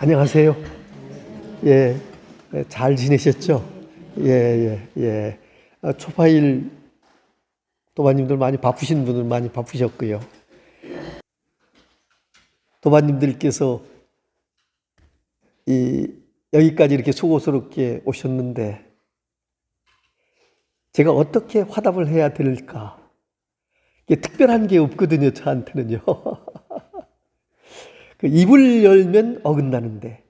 안녕하세요. 예, 잘 지내셨죠? 초파일 도반님들 많이 바쁘신 분들 많이 바쁘셨고요. 도반님들께서 여기까지 이렇게 수고스럽게 오셨는데 제가 어떻게 화답을 해야 될까? 이게 특별한 게 없거든요, 저한테는요. 그 입을 열면 어긋나는데,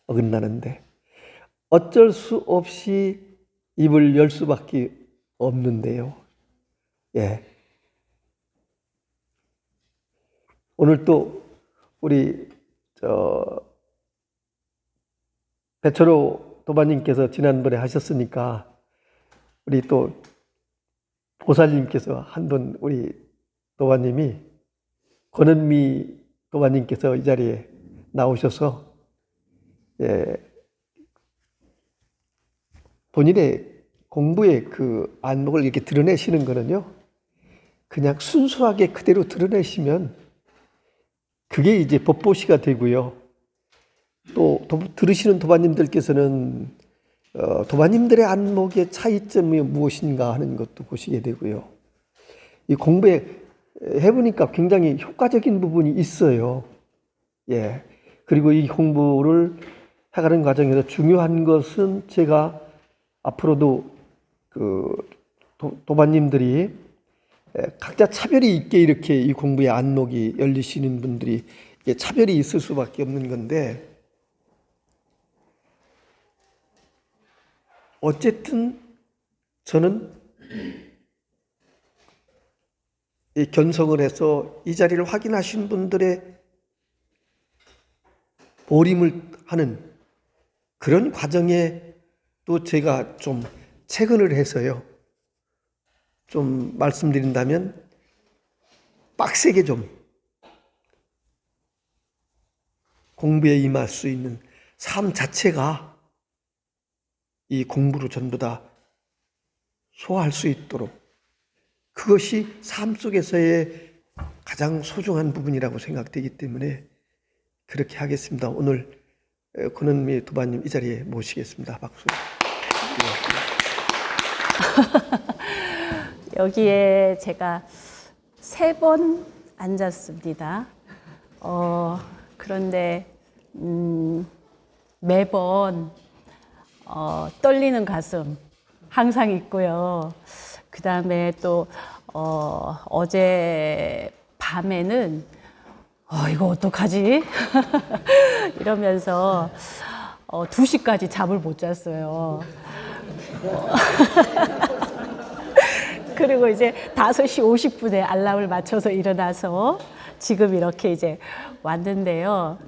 어긋나는데 어쩔 수 없이 입을 열 수밖에 없는데요. 오늘 또 우리 배철호 도반님께서 지난번에 하셨으니까 우리 또 보살님께서 한 분 우리 도반님이 권은미 도반님께서 이 자리에 나오셔서 본인의 공부의 그 안목을 이렇게 드러내시는 거는요, 그냥 순수하게 그대로 드러내시면 그게 이제 법보시가 되고요. 또 들으시는 도반님들께서는 도반님들의 안목의 차이점이 무엇인가 하는 것도 보시게 되고요. 이 공부에 해보니까 굉장히 효과적인 부분이 있어요. 그리고 이 공부를 해가는 과정에서 중요한 것은 제가 앞으로도 그 도반님들이 각자 차별이 있게 이렇게 이 공부의 안목이 열리시는 분들이 차별이 있을 수밖에 없는 건데, 어쨌든 저는 이 견성을 해서 이 자리를 확인하신 분들의 보림을 하는 그런 과정에 또 제가 좀 체근을 해서요, 좀 말씀드린다면 빡세게 좀 공부에 임할 수 있는 삶 자체가 이 공부로 전부 다 소화할 수 있도록, 그것이 삶 속에서의 가장 소중한 부분이라고 생각되기 때문에 그렇게 하겠습니다. 오늘 권은미 도반님 이 자리에 모시겠습니다. 박수. 여기에 제가 3번 앉았습니다. 그런데 매번 떨리는 가슴 항상 있고요. 그 다음에 또 어제 밤에는 이거 어떡하지? 이러면서 2시까지 잠을 못 잤어요. 그리고 이제 5시 50분에 알람을 맞춰서 일어나서 지금 이렇게 이제 왔는데요.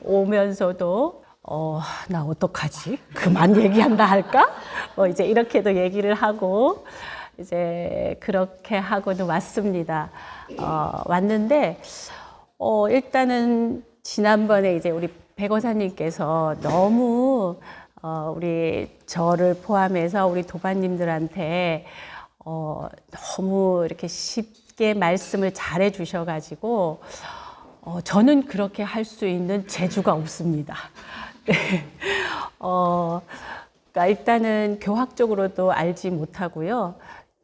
오면서도 나 어떡하지? 그만 얘기한다 할까? 이제 이렇게도 얘기를 하고 이제 그렇게 하고는 왔습니다. 왔는데 일단은 지난번에 이제 우리 백원사님께서 너무 우리 저를 포함해서 우리 도반님들한테 너무 이렇게 쉽게 말씀을 잘해 주셔가지고 저는 그렇게 할 수 있는 재주가 없습니다. 그러니까 일단은 교학적으로도 알지 못하고요.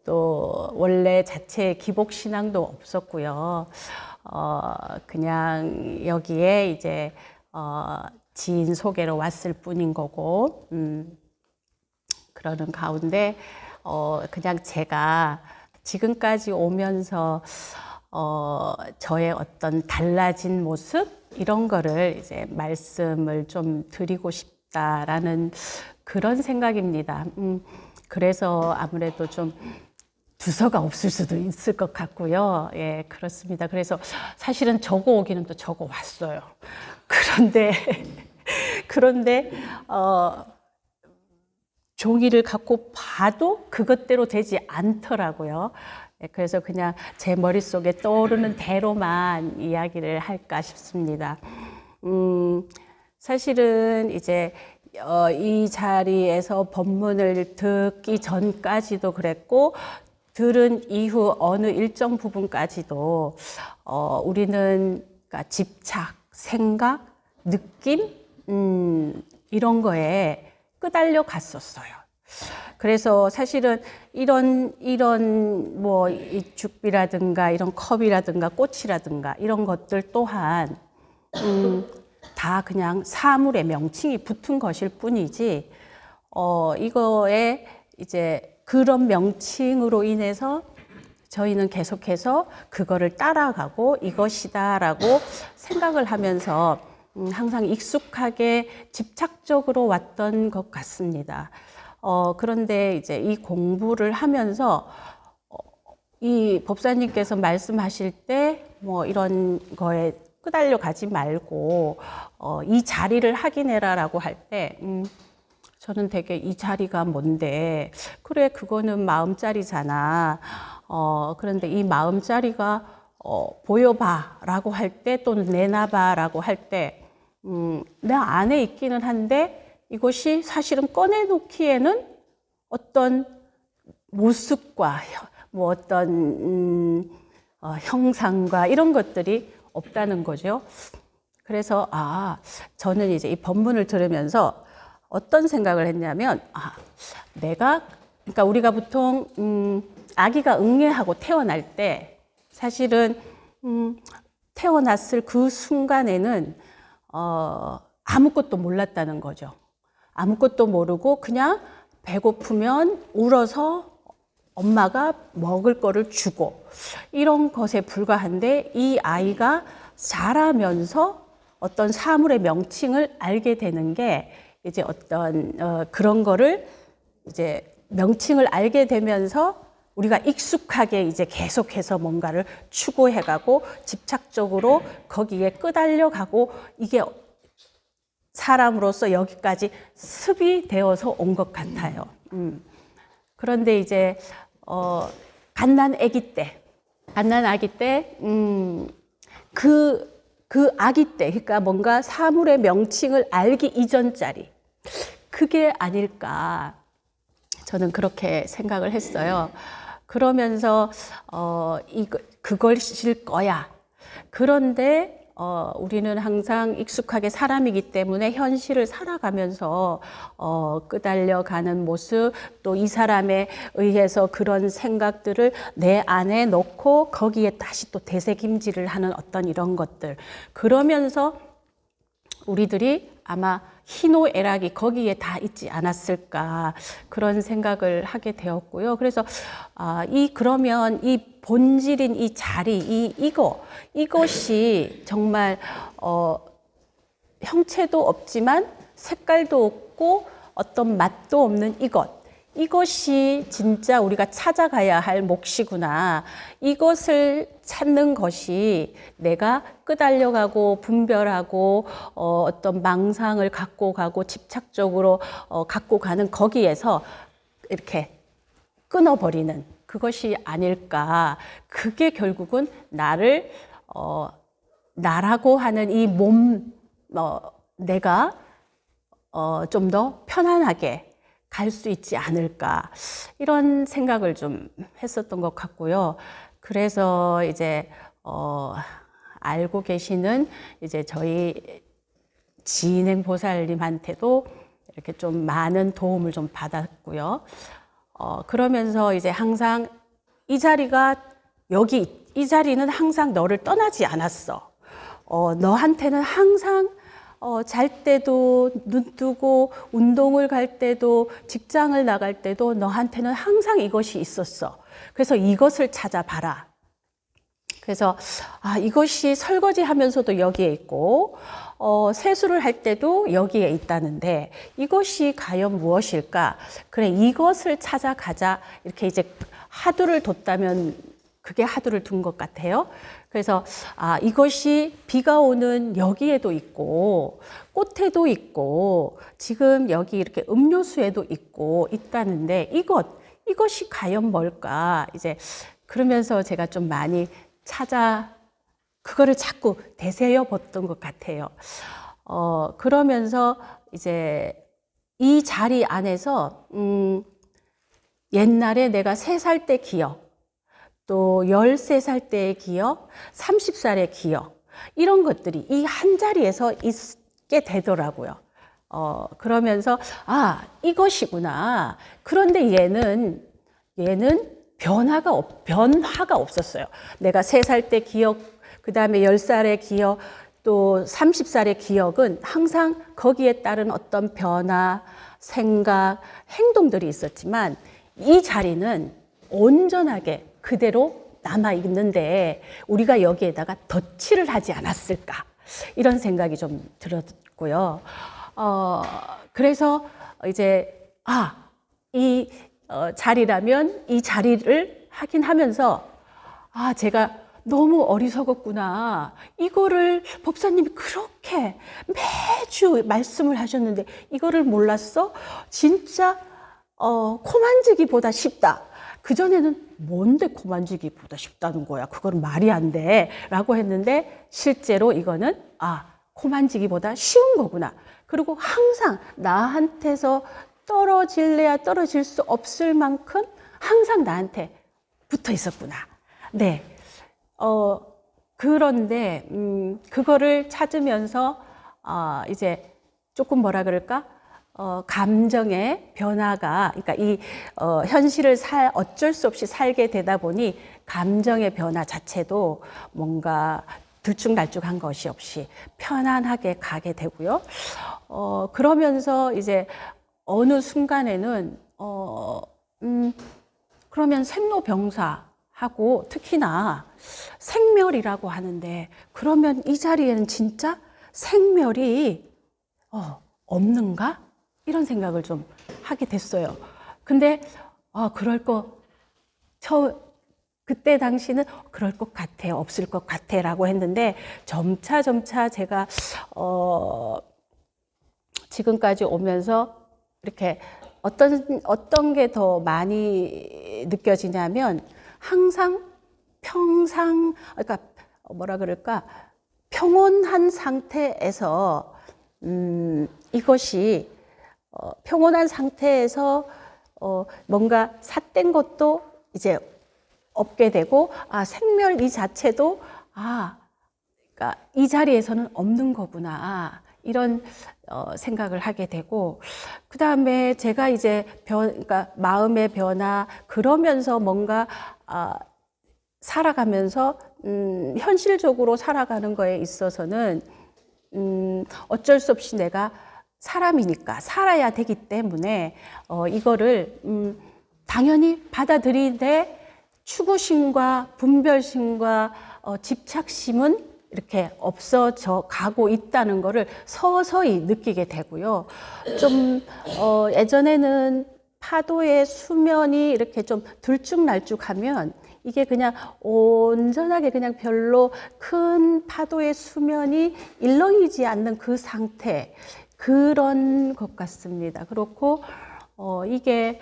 또 원래 자체 기복신앙도 없었고요. 그냥 여기에 이제 지인 소개로 왔을 뿐인 거고, 그러는 가운데 그냥 제가 지금까지 오면서 저의 어떤 달라진 모습 이런 거를 이제 말씀을 좀 드리고 싶다라는 그런 생각입니다. 그래서 아무래도 좀 두서가 없을 수도 있을 것 같고요. 그렇습니다. 그래서 사실은 적어 오기는 또 적어 왔어요. 그런데 종이를 갖고 봐도 그것대로 되지 않더라고요. 그래서 그냥 제 머릿속에 떠오르는 대로만 이야기를 할까 싶습니다. 사실은 이제 이 자리에서 법문을 듣기 전까지도 그랬고, 들은 이후 어느 일정 부분까지도 우리는 그러니까 집착, 생각, 느낌, 이런 거에 끄달려 갔었어요. 그래서 사실은 이런 뭐 이 죽비라든가 이런 컵이라든가 꽃이라든가 이런 것들 또한 다 그냥 사물의 명칭이 붙은 것일 뿐이지, 이거에 이제 그런 명칭으로 인해서 저희는 계속해서 그거를 따라가고 이것이다라고 생각을 하면서 항상 익숙하게 집착적으로 왔던 것 같습니다. 그런데 이제 이 공부를 하면서 이 법사님께서 말씀하실 때 뭐 이런 거에 끄달려 가지 말고 이 자리를 확인해라라고 할 때 저는 되게 이 자리가 뭔데, 그래 그거는 마음자리잖아. 그런데 이 마음자리가 보여봐 라고 할 때, 또는 내놔봐 라고 할 때 내 안에 있기는 한데 이것이 사실은 꺼내놓기에는 어떤 모습과 뭐 어떤 형상과 이런 것들이 없다는 거죠. 그래서 저는 이제 이 법문을 들으면서 어떤 생각을 했냐면, 그러니까 우리가 보통 아기가 응애하고 태어날 때 사실은 태어났을 그 순간에는 아무것도 몰랐다는 거죠. 아무것도 모르고 그냥 배고프면 울어서 엄마가 먹을 거를 주고 이런 것에 불과한데, 이 아이가 자라면서 어떤 사물의 명칭을 알게 되는 게 이제 어떤 그런 거를 이제 명칭을 알게 되면서 우리가 익숙하게 이제 계속해서 뭔가를 추구해가고 집착적으로 거기에 끄달려가고, 이게 사람으로서 여기까지 습이 되어서 온 것 같아요. 그런데 이제 갓난 아기 때, 그 아기 때, 그러니까 뭔가 사물의 명칭을 알기 이전 자리, 그게 아닐까, 저는 그렇게 생각을 했어요. 그러면서 그것일 거야. 그런데 우리는 항상 익숙하게 사람이기 때문에 현실을 살아가면서 끄달려가는 모습, 또 이 사람에 의해서 그런 생각들을 내 안에 넣고 거기에 다시 또 되새김질을 하는 어떤 이런 것들, 그러면서 우리들이 아마 희노애락이 거기에 다 있지 않았을까, 그런 생각을 하게 되었고요. 그래서 그러면 이 본질인 이 자리, 이것이 정말 형체도 없지만 색깔도 없고 어떤 맛도 없는 이것이 진짜 우리가 찾아가야 할 몫이구나. 이것을 찾는 것이 내가 끄달려가고 분별하고 어떤 망상을 갖고 가고 집착적으로 갖고 가는 거기에서 이렇게 끊어버리는 그것이 아닐까. 그게 결국은 나라고 하는 이 몸, 내가 좀 더 편안하게 갈 수 있지 않을까, 이런 생각을 좀 했었던 것 같고요. 그래서 이제 알고 계시는 이제 저희 진행 보살님한테도 이렇게 좀 많은 도움을 좀 받았고요. 그러면서 이제 항상 이 자리는 항상 너를 떠나지 않았어. 너한테는 항상 잘 때도, 눈 뜨고 운동을 갈 때도, 직장을 나갈 때도 너한테는 항상 이것이 있었어. 그래서 이것을 찾아봐라. 그래서 이것이 설거지 하면서도 여기에 있고 세수를 할 때도 여기에 있다는데 이것이 과연 무엇일까? 그래, 이것을 찾아가자. 이렇게 이제 화두를 뒀다면 그게 화두를 둔 것 같아요. 그래서 이것이 비가 오는 여기에도 있고 꽃에도 있고 지금 여기 이렇게 음료수에도 있다는데 이것이 과연 뭘까? 이제 그러면서 제가 좀 많이 그거를 자꾸 되새어 봤던 것 같아요. 그러면서 이제 이 자리 안에서 옛날에 내가 3살 때 기억, 또 13살 때의 기억, 30살의 기억, 이런 것들이 이 한 자리에서 되더라고요. 그러면서 이것이구나. 그런데 얘는 변화가 없었어요. 내가 3살 때 기억, 그 다음에 10살의 기억, 또 30살의 기억은 항상 거기에 따른 어떤 변화, 생각, 행동들이 있었지만 이 자리는 온전하게 그대로 남아 있는데 우리가 여기에다가 덧칠을 하지 않았을까, 이런 생각이 좀 들었고요. 그래서 이제 이 자리라면 이 자리를 하긴 하면서 제가 너무 어리석었구나. 이거를 법사님이 그렇게 매주 말씀을 하셨는데 이거를 몰랐어? 진짜 코 만지기보다 쉽다. 그전에는 뭔데 코 만지기보다 쉽다는 거야. 그건 말이 안 돼. 라고 했는데 실제로 이거는 코 만지기보다 쉬운 거구나. 그리고 항상 나한테서 떨어질래야 떨어질 수 없을 만큼 항상 나한테 붙어 있었구나. 네. 그런데 그거를 찾으면서 이제 조금 뭐라 그럴까? 감정의 변화가, 그러니까 이 현실을 어쩔 수 없이 살게 되다 보니 감정의 변화 자체도 뭔가 들쭉날쭉한 것이 없이 편안하게 가게 되고요. 그러면서 이제 어느 순간에는 그러면 생로병사하고 특히나 생멸이라고 하는데 그러면 이 자리에는 진짜 생멸이 없는가? 이런 생각을 좀 하게 됐어요. 근데 그때 당시는 그럴 것 같아, 없을 것 같아 라고 했는데 점차 제가 지금까지 오면서 이렇게 어떤 게 더 많이 느껴지냐면 항상 그러니까 뭐라 그럴까, 평온한 상태에서 이것이 평온한 상태에서 뭔가 삿된 것도 이제 없게 되고 생멸 이 자체도 그러니까 이 자리에서는 없는 거구나, 이런 생각을 하게 되고, 그 다음에 제가 이제 그러니까 마음의 변화, 그러면서 뭔가 살아가면서 현실적으로 살아가는 거에 있어서는 어쩔 수 없이 내가 사람이니까 살아야 되기 때문에 이거를 당연히 받아들이되 추구심과 분별심과 집착심은 이렇게 없어져 가고 있다는 거를 서서히 느끼게 되고요. 좀 예전에는 파도의 수면이 이렇게 좀 들쭉날쭉하면 이게 그냥 온전하게 그냥 별로 큰 파도의 수면이 일렁이지 않는 그 상태, 그런 것 같습니다. 그렇고 이게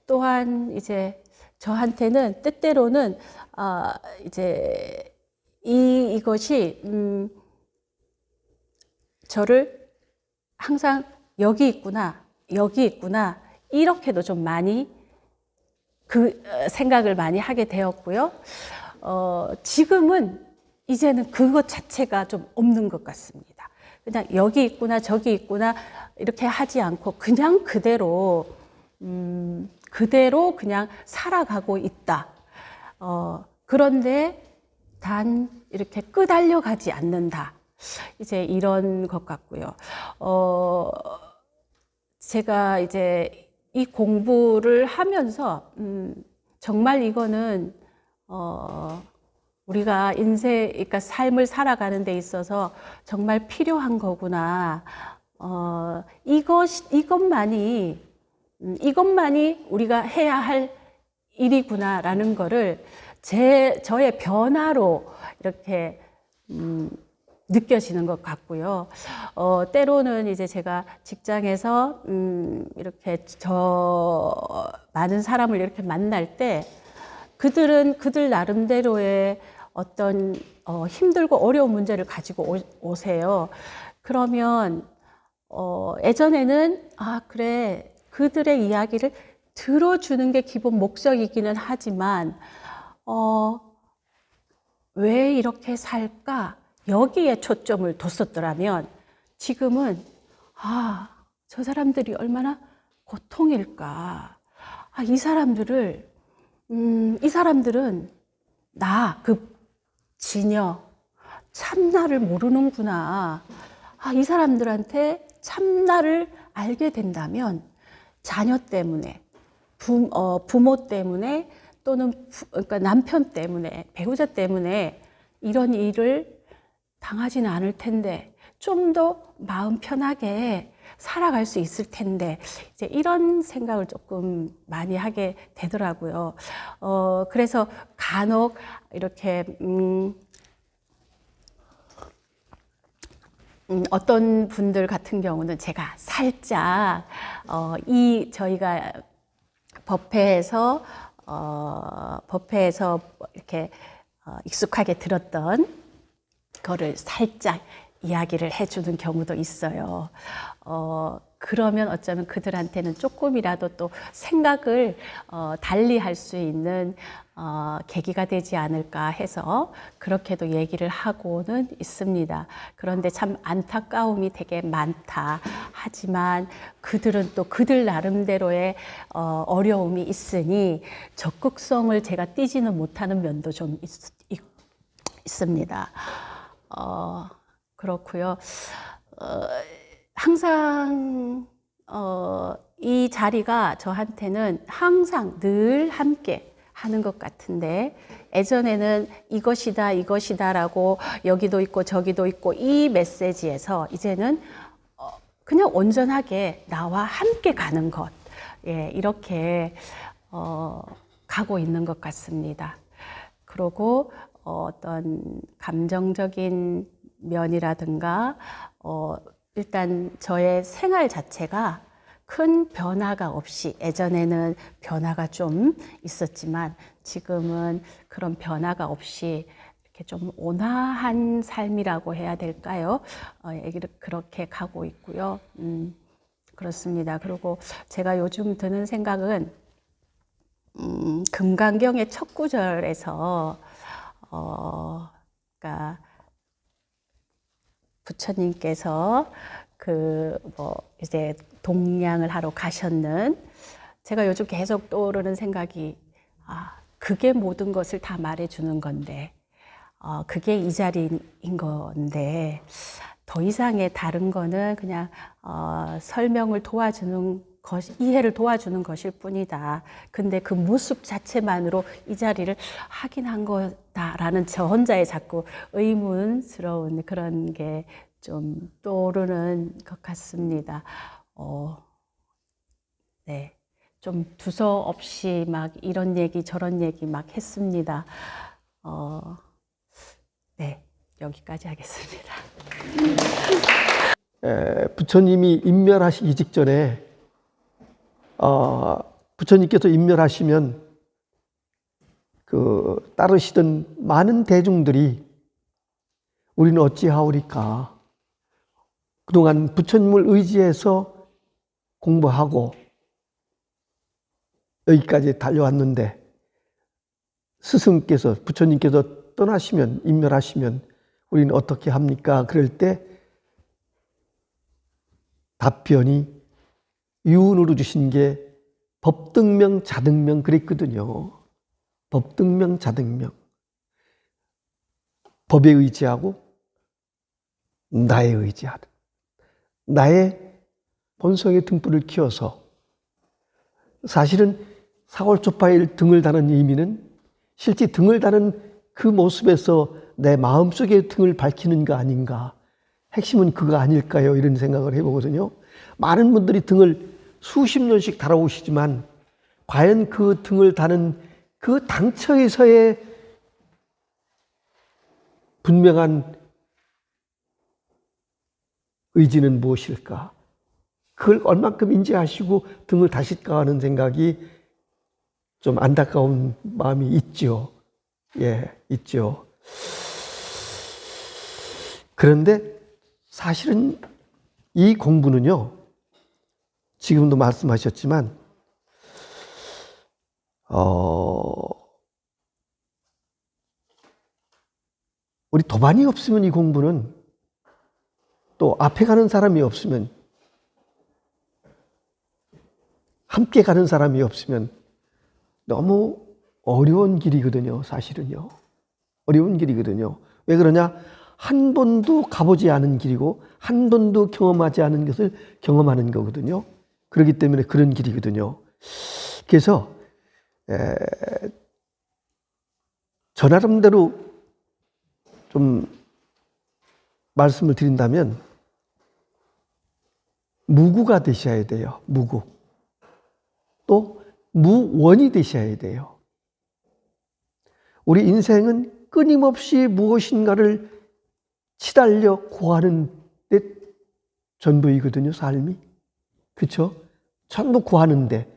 또한 이제 저한테는 때때로는 이제 이것이 저를 항상 여기 있구나 이렇게도 좀 많이 생각을 많이 하게 되었고요. 지금은 이제는 그것 자체가 좀 없는 것 같습니다. 그냥 여기 있구나 저기 있구나 이렇게 하지 않고 그냥 그대로 그냥 살아가고 있다. 그런데 단 이렇게 끄달려 가지 않는다. 이제 이런 것 같고요. 제가 이제 이 공부를 하면서 정말 이거는 우리가 그러니까 삶을 살아가는 데 있어서 정말 필요한 거구나. 이것만이 우리가 해야 할 일이구나라는 거를 저의 변화로 이렇게 느껴지는 것 같고요. 때로는 이제 제가 직장에서 이렇게 많은 사람을 이렇게 만날 때 그들 나름대로의 어떤 힘들고 어려운 문제를 가지고 오세요. 그러면 예전에는 그래, 그들의 이야기를 들어주는 게 기본 목적이기는 하지만 왜 이렇게 살까? 여기에 초점을 뒀었더라면 지금은 저 사람들이 얼마나 고통일까. 이 사람들은 그 지녀, 참나를 모르는구나. 이 사람들한테 참나를 알게 된다면 자녀 때문에, 부모 때문에 또는 그러니까 남편 때문에, 배우자 때문에 이런 일을 당하지는 않을 텐데 좀 더 마음 편하게 살아갈 수 있을 텐데 이제 이런 생각을 조금 많이 하게 되더라고요. 그래서 간혹 이렇게 어떤 분들 같은 경우는 제가 살짝 저희가 법회에서 이렇게 익숙하게 들었던 거를 살짝 이야기를 해주는 경우도 있어요. 그러면 어쩌면 그들한테는 조금이라도 또 생각을 달리 할 수 있는 계기가 되지 않을까 해서 그렇게도 얘기를 하고는 있습니다. 그런데 참 안타까움이 되게 많다. 하지만 그들은 또 그들 나름대로의 어려움이 있으니 적극성을 제가 띠지는 못하는 면도 좀 있습니다. 그렇고요. 항상 이 자리가 저한테는 항상 늘 함께 하는 것 같은데 예전에는 이것이다라고 여기도 있고 저기도 있고 이 메시지에서 이제는 그냥 온전하게 나와 함께 가는 것, 이렇게 가고 있는 것 같습니다. 그리고 어떤 감정적인 면이라든가 일단 저의 생활 자체가 큰 변화가 없이 예전에는 변화가 좀 있었지만 지금은 그런 변화가 없이 이렇게 좀 온화한 삶이라고 해야 될까요? 그렇게 가고 있고요. 그렇습니다. 그리고 제가 요즘 드는 생각은 금강경의 첫 구절에서 그러니까 부처님께서 이제 동양을 하러 가셨는 제가 요즘 계속 떠오르는 생각이 그게 모든 것을 다 말해주는 건데 그게 이 자리인 건데 더 이상의 다른 거는 그냥 설명을 도와주는 이해를 도와주는 것일 뿐이다. 근데 그 모습 자체만으로 이 자리를 하긴 한 거다라는 저 혼자의 자꾸 의문스러운 그런 게 좀 떠오르는 것 같습니다. 네. 좀 두서없이 막 이런 얘기 저런 얘기 막 했습니다. 네. 여기까지 하겠습니다. 부처님이 인멸하시기 직전에 부처님께서 인멸하시면 따르시던 많은 대중들이 우리는 어찌하오리까? 그동안 부처님을 의지해서 공부하고 여기까지 달려왔는데 스승께서 부처님께서 떠나시면 인멸하시면 우리는 어떻게 합니까? 그럴 때 답변이 유언으로 주신 게 법등명 자등명 그랬거든요. 법등명 자등명. 법에 의지하고 나에 의지하는. 나의 본성의 등불을 키워서 사실은 사골초파일 등을 다는 의미는 실제 등을 다는 그 모습에서 내 마음속의 등을 밝히는 거 아닌가. 핵심은 그거 아닐까요? 이런 생각을 해보거든요. 많은 분들이 등을 수십 년씩 달아오시지만 과연 그 등을 다는 그 당처에서의 분명한 의지는 무엇일까? 그걸 얼만큼 인지하시고 등을 다실까 하는 생각이 좀 안타까운 마음이 있죠. 있죠. 그런데 사실은 이 공부는요, 지금도 말씀하셨지만, 우리 도반이 없으면 이 공부는, 또 앞에 가는 사람이 없으면, 함께 가는 사람이 없으면 너무 어려운 길이거든요. 사실은요. 어려운 길이거든요. 왜 그러냐? 한 번도 가보지 않은 길이고 한 번도 경험하지 않은 것을 경험하는 거거든요. 그렇기 때문에 그런 길이거든요. 그래서 저 나름대로 좀 말씀을 드린다면 무구가 되셔야 돼요. 무구. 또 무원이 되셔야 돼요. 우리 인생은 끊임없이 무엇인가를 치달려 구하는 데 전부이거든요. 삶이. 그렇죠? 전부 구하는데,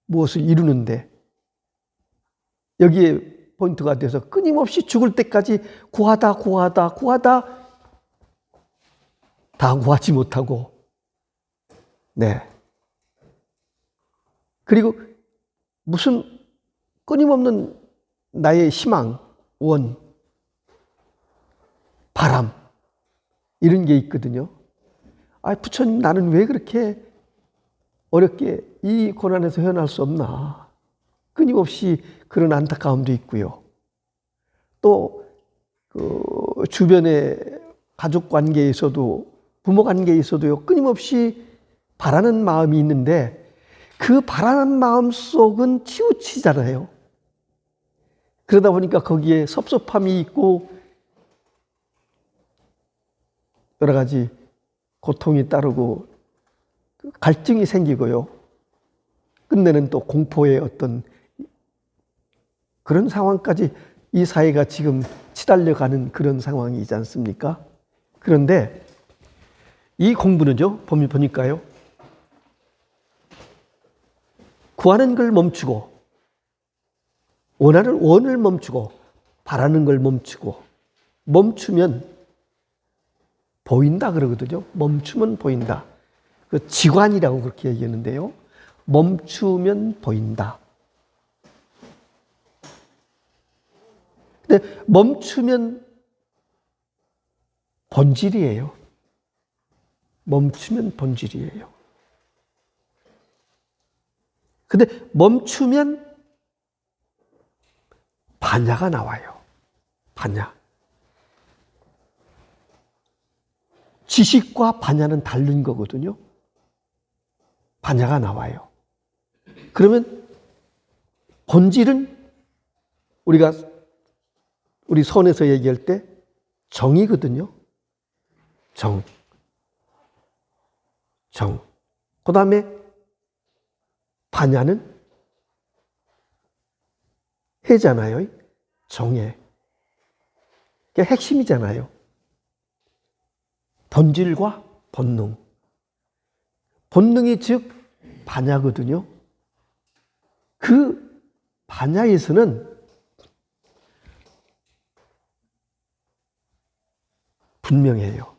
무엇을 이루는데, 여기에 포인트가 돼서 끊임없이 죽을 때까지 구하다 다 구하지 못하고, 네. 그리고 무슨 끊임없는 나의 희망, 원, 바람, 이런 게 있거든요. 아, 부처님, 나는 왜 그렇게 어렵게 이 고난에서 헤어날 수 없나. 끊임없이 그런 안타까움도 있고요. 또 그 주변의 가족 관계에서도, 부모 관계에서도요, 끊임없이 바라는 마음이 있는데 그 바라는 마음 속은 치우치잖아요. 그러다 보니까 거기에 섭섭함이 있고 여러 가지 고통이 따르고 갈증이 생기고요. 끝내는 또 공포의 어떤 그런 상황까지 이 사회가 지금 치달려가는 그런 상황이지 않습니까? 그런데 이 공부는요, 보니까요, 구하는 걸 멈추고, 원하는 원을 멈추고, 바라는 걸 멈추고, 멈추면 보인다 그러거든요. 멈추면 보인다. 그 지관이라고 그렇게 얘기하는데요. 멈추면 보인다. 근데 멈추면 본질이에요. 멈추면 본질이에요. 근데 멈추면 반야가 나와요. 반야. 지식과 반야는 다른 거거든요. 반야가 나와요. 그러면 본질은 우리 선에서 얘기할 때 정이거든요. 정. 그 다음에 반야는 해잖아요. 정해. 그게 핵심이잖아요. 본질과 본능. 본능이 즉 반야거든요. 그 반야에서는 분명해요.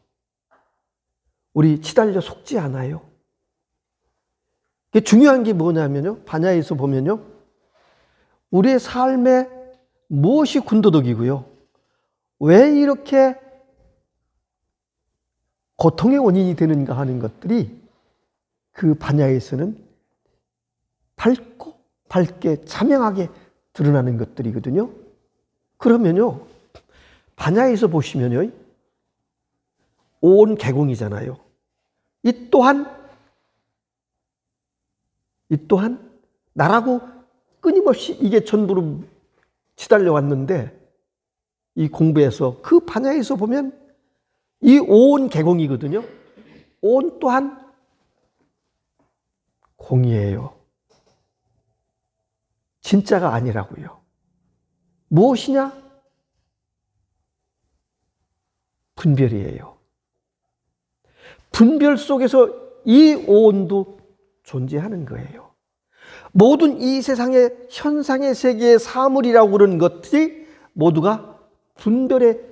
우리 치달려 속지 않아요. 중요한 게 뭐냐면요. 반야에서 보면요. 우리의 삶에 무엇이 군더더기고요. 왜 이렇게 고통의 원인이 되는가 하는 것들이 그 반야에서는 밝게 자명하게 드러나는 것들이거든요. 그러면요. 반야에서 보시면요. 온 개공이잖아요. 이 또한 나라고 끊임없이 이게 전부로 치달려 왔는데 이 공부에서 그 반야에서 보면 이 온 개공이거든요. 온 또한 공이에요. 진짜가 아니라고요. 무엇이냐? 분별이에요. 분별 속에서 이 오온도 존재하는 거예요. 모든 이 세상의 현상의 세계의 사물이라고 그러는 것들이 모두가 분별의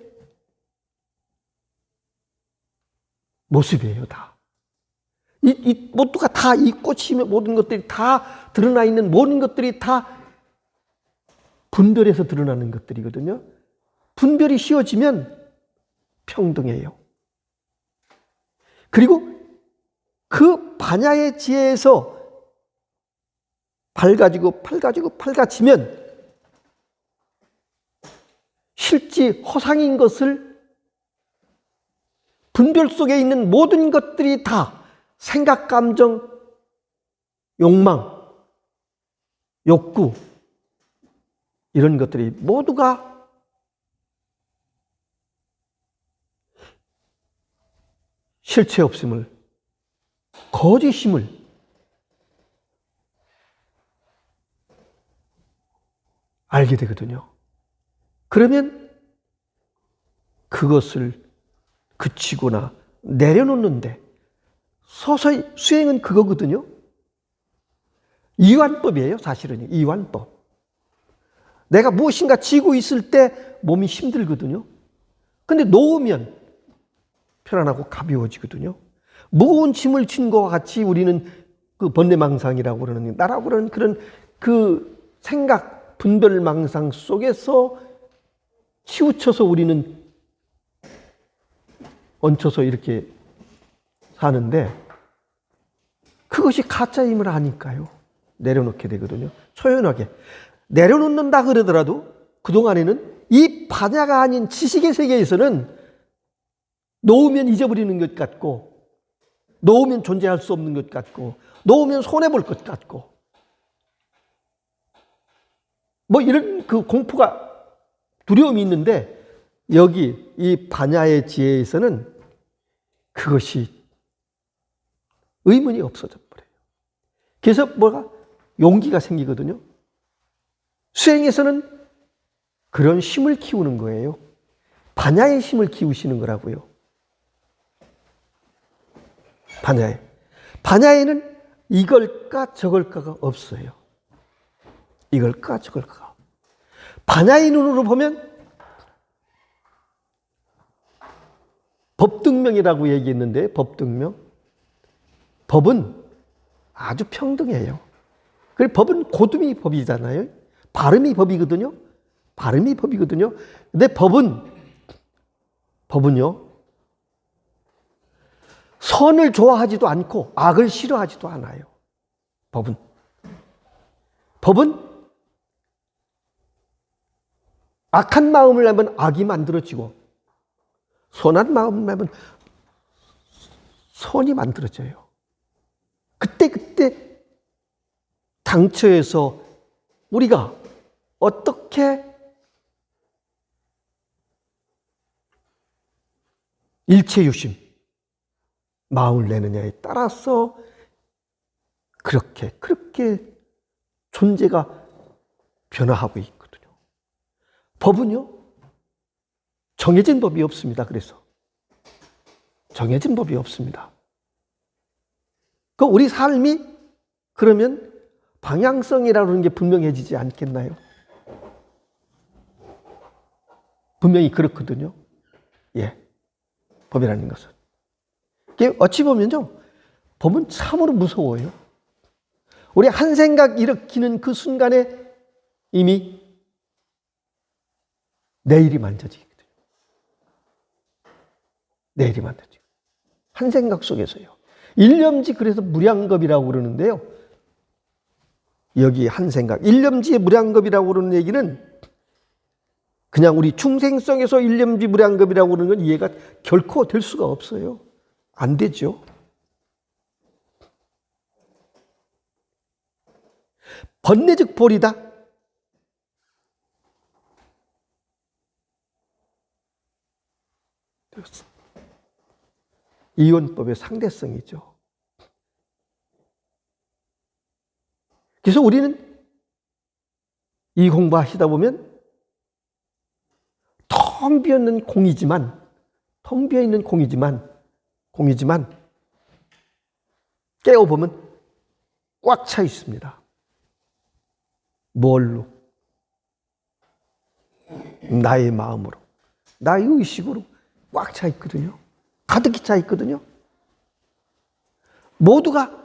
모습이에요. 다. 모두가 다 이 꽃이 모든 것들이 다 드러나 있는 모든 것들이 다 분별에서 드러나는 것들이거든요. 분별이 씌워지면 평등해요. 그리고 그 반야의 지혜에서 밝아지면 실제 허상인 것을 분별 속에 있는 모든 것들이 다 생각, 감정, 욕망, 욕구 이런 것들이 모두가 실체 없음을, 거짓임을 알게 되거든요. 그러면 그것을 그치거나 내려놓는데 서서히 수행은 그거거든요. 이완법이에요, 사실은. 이완법. 내가 무엇인가 쥐고 있을 때 몸이 힘들거든요. 근데 놓으면 편안하고 가벼워지거든요. 무거운 짐을 진 것과 같이 우리는 그 번뇌망상이라고 그러는, 나라고 그러는 그런 그 생각, 분별망상 속에서 치우쳐서 우리는 얹혀서 이렇게 사는데 그것이 가짜임을 아니까요. 내려놓게 되거든요. 초연하게. 내려놓는다 그러더라도 그동안에는 이 반야가 아닌 지식의 세계에서는 놓으면 잊어버리는 것 같고, 놓으면 존재할 수 없는 것 같고, 놓으면 손해볼 것 같고, 뭐 이런 그 공포가, 두려움이 있는데, 여기 이 반야의 지혜에서는 그것이 의문이 없어져 버려요. 그래서 뭐가? 용기가 생기거든요. 수행에서는 그런 힘을 키우는 거예요. 반야의 힘을 키우시는 거라고요. 반야에는 이걸까 저걸까가 없어요. 이걸까 저걸까. 반야의 눈으로 보면 법등명이라고 얘기했는데, 법등명. 법은 아주 평등해요. 그리고 법은 고dum이 법이잖아요. 발음이 법이거든요. 발음이 법이거든요. 근데 법은요, 선을 좋아하지도 않고 악을 싫어하지도 않아요. 법은 악한 마음을 하면 악이 만들어지고 선한 마음을 하면 선이 만들어져요. 그때 당처에서 우리가 어떻게 일체유심 마음을 내느냐에 따라서 그렇게 존재가 변화하고 있거든요. 법은요, 정해진 법이 없습니다. 그래서 정해진 법이 없습니다. 그 우리 삶이 그러면 방향성이라는 게 분명해지지 않겠나요? 분명히 그렇거든요. 예, 법이라는 것은. 어찌 보면요, 법은 참으로 무서워요. 우리 한 생각 일으키는 그 순간에 이미 내일이 만져지거든요. 내일이 만져지고. 한 생각 속에서요. 일념지, 그래서 무량겁이라고 그러는데요. 여기 한 생각, 일념지의 무량겁이라고 그러는 얘기는 그냥 우리 중생성에서 일념지 무량겁이라고 그러는 건 이해가 결코 될 수가 없어요. 안 되죠. 번뇌즉 볼이다. 이원법의 상대성이죠. 그래서 우리는 이 공부하시다 보면 텅 비어있는 공이지만 깨어보면 꽉 차 있습니다. 뭘로? 나의 마음으로, 나의 의식으로 꽉 차 있거든요. 가득히 차 있거든요. 모두가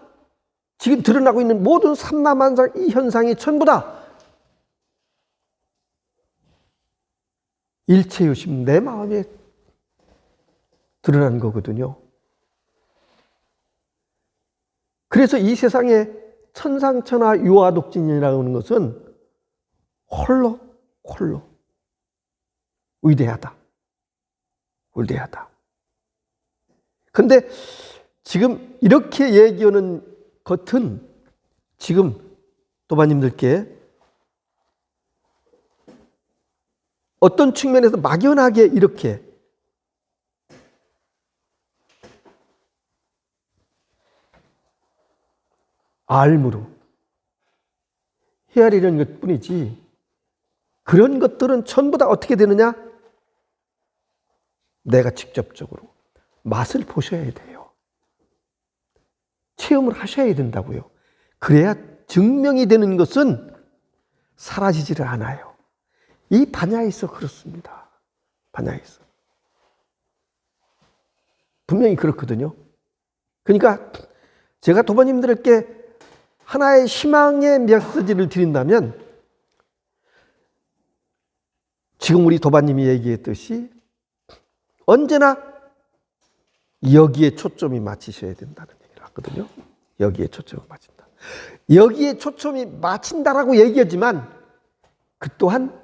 지금 드러나고 있는 모든 삼라만상 이 현상이 전부 다 일체유심, 내 마음에 드러난 거거든요. 그래서 이 세상에 천상천하 유아독진이라고 하는 것은 홀로 위대하다. 근데 지금 이렇게 얘기하는 것은 지금 도반님들께 어떤 측면에서 막연하게 이렇게 알무로 헤아리는 것 뿐이지, 그런 것들은 전부 다 어떻게 되느냐? 내가 직접적으로 맛을 보셔야 돼요. 체험을 하셔야 된다고요. 그래야 증명이 되는 것은 사라지지를 않아요. 이 반야에서 그렇습니다. 반야에서. 분명히 그렇거든요. 그러니까 제가 도반님들께 하나의 희망의 메시지를 드린다면, 지금 우리 도반님이 얘기했듯이 언제나 여기에 초점이 맞추셔야 된다는 얘기를 하거든요. 여기에 초점을 맞춘다. 여기에 초점이 맞춘다라고 얘기하지만 그 또한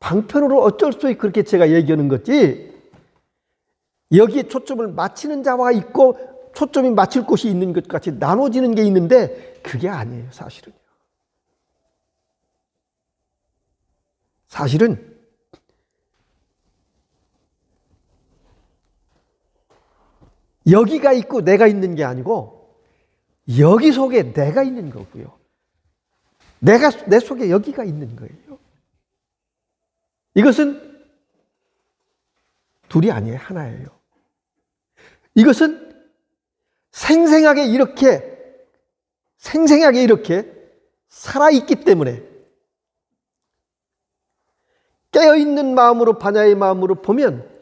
방편으로 어쩔 수 없이 그렇게 제가 얘기하는 거지, 여기에 초점을 맞추는 자와 있고 초점이 맞출 곳이 있는 것 같이 나눠지는 게 있는데 그게 아니에요. 사실은 여기가 있고 내가 있는 게 아니고 여기 속에 내가 있는 거고요. 내 속에 여기가 있는 거예요. 이것은 둘이 아니에요. 하나예요. 이것은 생생하게 이렇게 살아있기 때문에 깨어있는 마음으로, 반야의 마음으로 보면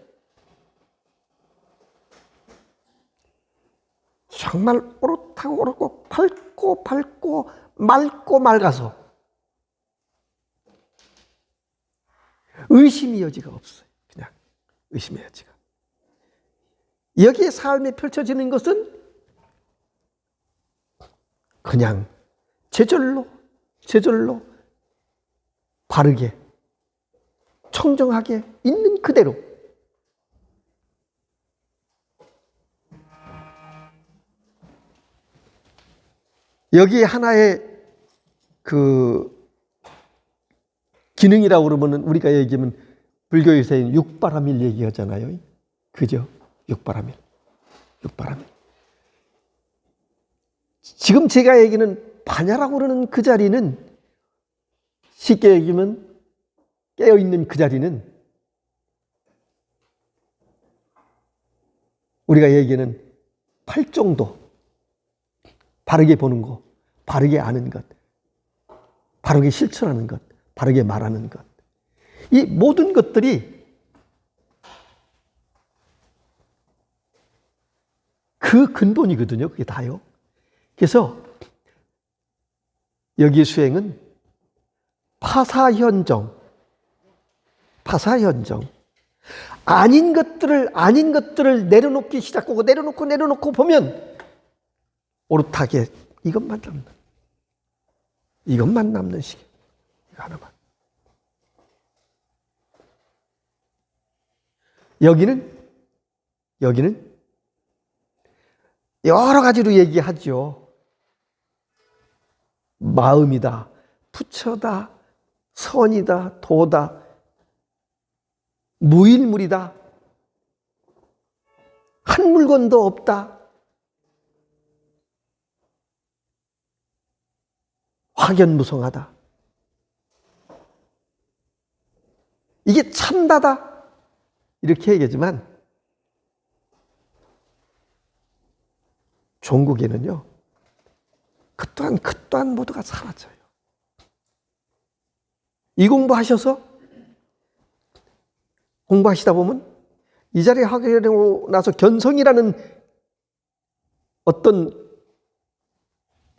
정말 오롯하고 오롯고 밝고 맑고 맑아서 의심의 여지가 없어요. 그냥 의심의 여지가. 여기에 삶이 펼쳐지는 것은 그냥 제절로 바르게 청정하게 있는 그대로, 여기에 하나의 그 기능이라고 그러면, 우리가 얘기하면 불교에서는 육바라밀 얘기하잖아요. 그죠? 육바라밀. 지금 제가 얘기는 반야라고 그러는 그 자리는, 쉽게 얘기하면 깨어있는 그 자리는, 우리가 얘기하는 팔정도, 바르게 보는 것, 바르게 아는 것, 바르게 실천하는 것, 바르게 말하는 것, 이 모든 것들이 그 근본이거든요. 그게 다요. 그래서 여기 수행은 파사현정, 아닌 것들을 내려놓기 시작하고 내려놓고 보면 오롯하게 이것만 남는 시기. 이거 하나만. 여기는 여러 가지로 얘기하죠. 마음이다, 부처다, 선이다, 도다, 무일물이다, 한 물건도 없다, 확연무성하다, 이게 참다다, 이렇게 얘기하지만 종국에는요, 그 또한 모두가 사라져요. 이 공부하시다 보면 이 자리에 하게 되고 나서 견성이라는 어떤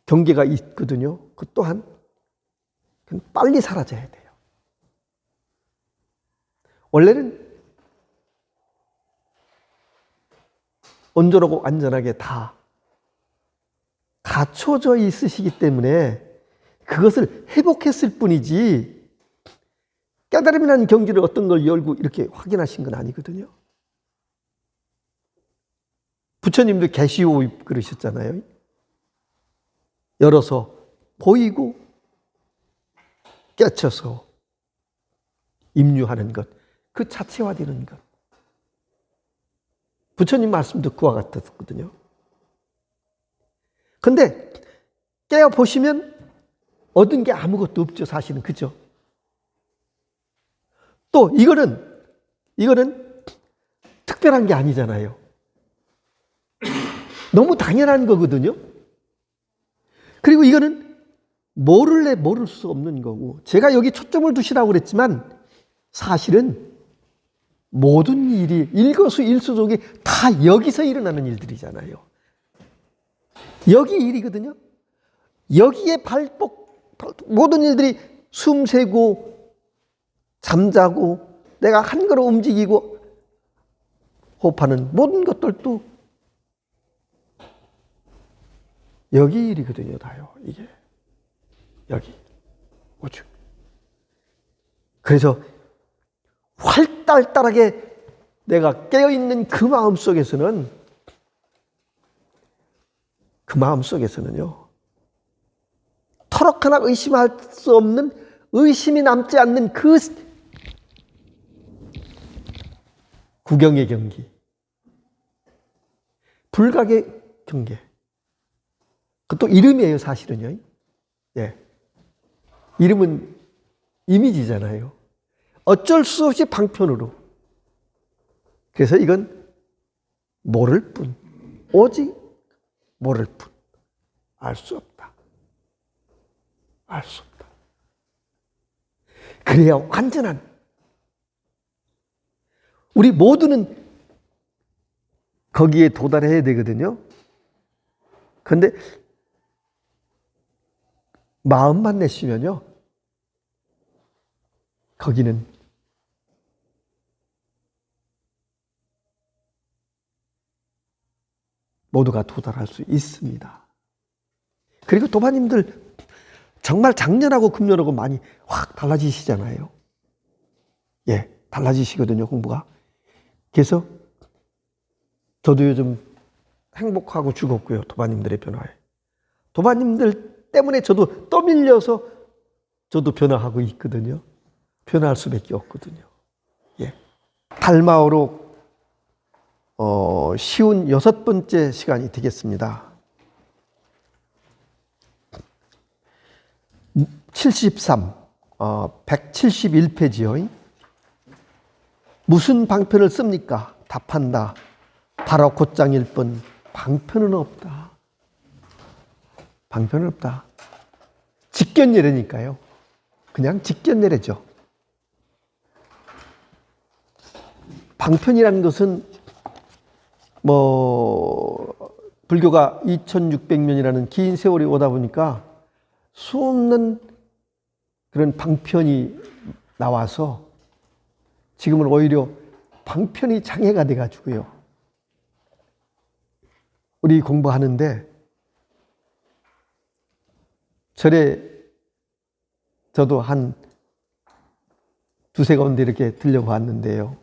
경계가 있거든요. 그 또한 빨리 사라져야 돼요. 원래는 온전하고 안전하게 다 갖춰져 있으시기 때문에 그것을 회복했을 뿐이지 깨달음이라는 경지를 어떤 걸 열고 이렇게 확인하신 건 아니거든요. 부처님도 계시오 그러셨잖아요. 열어서 보이고 깨쳐서 임유하는 것, 그 자체화되는 것. 부처님 말씀도 그와 같았거든요. 근데 깨어보시면 얻은 게 아무것도 없죠, 사실은. 그죠? 또 이거는 특별한 게 아니잖아요. 너무 당연한 거거든요. 그리고 이거는 모를래 모를 수 없는 거고, 제가 여기 초점을 두시라고 그랬지만 사실은 모든 일이 일거수일투족이 다 여기서 일어나는 일들이잖아요. 여기 일이거든요. 여기에 모든 일들이 숨 쉬고 잠자고 내가 한 걸음 움직이고 호흡하는 모든 것들도 여기 일이거든요. 다요. 이게 여기 우주. 그래서 활달달하게 내가 깨어있는 그 마음 속에서는요, 터럭 하나 의심할 수 없는, 의심이 남지 않는 그 구경의 경기, 불각의 경계. 그것도 이름이에요, 사실은요. 예. 이름은 이미지잖아요. 어쩔 수 없이 방편으로. 그래서 이건 모를 뿐, 오직 모를 뿐. 알 수 없다. 알 수 없다. 그래야 완전한. 우리 모두는 거기에 도달해야 되거든요. 그런데 마음만 내시면요, 거기는 모두가 도달할 수 있습니다. 그리고 도반님들 정말 작년하고 금년하고 많이 확 달라지시잖아요. 예, 달라지시거든요, 공부가. 그래서 저도 요즘 행복하고 즐겁고요, 도반님들의 변화에. 도반님들 때문에 저도 떠밀려서 저도 변화하고 있거든요. 변화할 수밖에 없거든요. 예. 달마오로 쉬운 6번째 시간이 되겠습니다. 73, 171페이지요. 무슨 방편을 씁니까? 답한다. 바로 곧장일 뿐 방편은 없다. 방편은 없다. 직견예례니까요. 그냥 직견예례죠. 방편이라는 것은 불교가 2600년이라는 긴 세월이 오다 보니까 수없는 그런 방편이 나와서 지금은 오히려 방편이 장애가 돼가지고요. 우리 공부하는데 절에 저도 한 두세 군데 이렇게 들려봤는데요.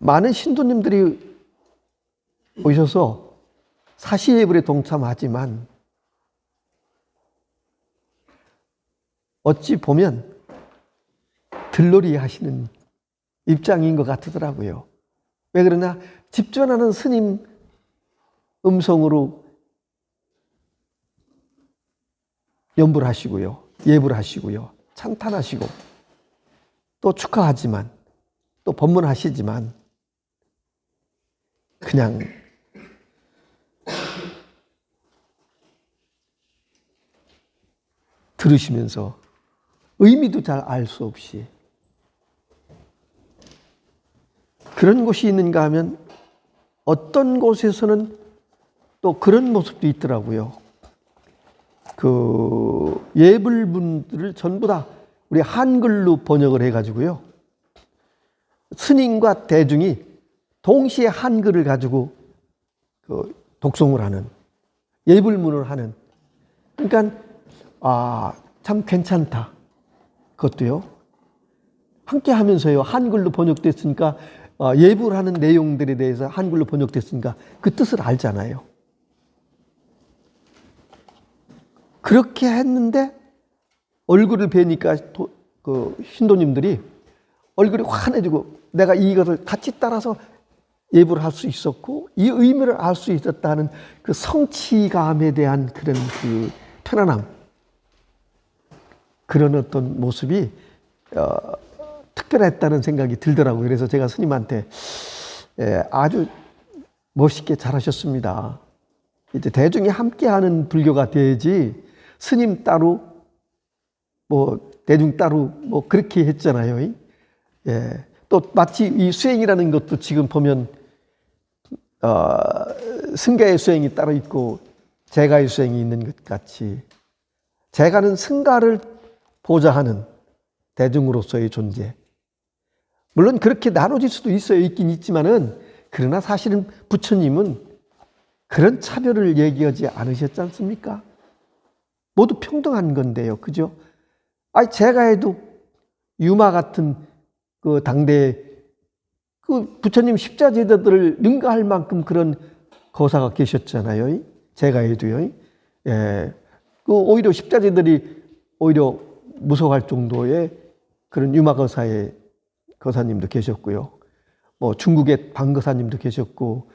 많은 신도님들이 오셔서 사시예불에 동참하지만 어찌 보면 들놀이 하시는 입장인 것 같더라고요. 왜 그러냐? 집전하는 스님 음성으로 연불 하시고요, 예불 하시고요, 찬탄하시고 또 축하하지만 또 법문하시지만 그냥 들으시면서 의미도 잘 알 수 없이 그런 곳이 있는가 하면 어떤 곳에서는 또 그런 모습도 있더라고요. 그 예불분들을 전부 다 우리 한글로 번역을 해가지고요, 스님과 대중이 동시에 한글을 가지고 독송을 하는, 예불문을 하는. 그러니까 참 괜찮다. 그것도요. 함께 하면서요. 한글로 번역됐으니까 예불 하는 내용들에 대해서 한글로 번역됐으니까 그 뜻을 알잖아요. 그렇게 했는데 얼굴을 뵈니까 그 신도님들이 얼굴이 환해지고 내가 이것을 같이 따라서 예불을 할 수 있었고 이 의미를 알 수 있었다는 그 성취감에 대한 그런 그 편안함, 그런 어떤 모습이 특별했다는 생각이 들더라고요. 그래서 제가 스님한테 아주 멋있게 잘하셨습니다. 이제 대중이 함께하는 불교가 돼야지 스님 따로 뭐 대중 따로 뭐 그렇게 했잖아요. 예. 또 마치 이 수행이라는 것도 지금 보면 승가의 수행이 따로 있고 제가의 수행이 있는 것 같이 제가는 승가를 보좌하는 대중으로서의 존재. 물론 그렇게 나눠질 수도 있어요. 있긴 있지만은 그러나 사실은 부처님은 그런 차별을 얘기하지 않으셨지 않습니까? 모두 평등한 건데요. 그죠? 제가 해도 유마 같은 그 당대에 그 부처님 십자제자들을 능가할 만큼 그런 거사가 계셨잖아요. 제가 해도요. 예. 그 오히려 십자제들이 오히려 무서워할 정도의 그런 유마 거사의 거사님도 계셨고요. 뭐 중국의 방거사님도 계셨고,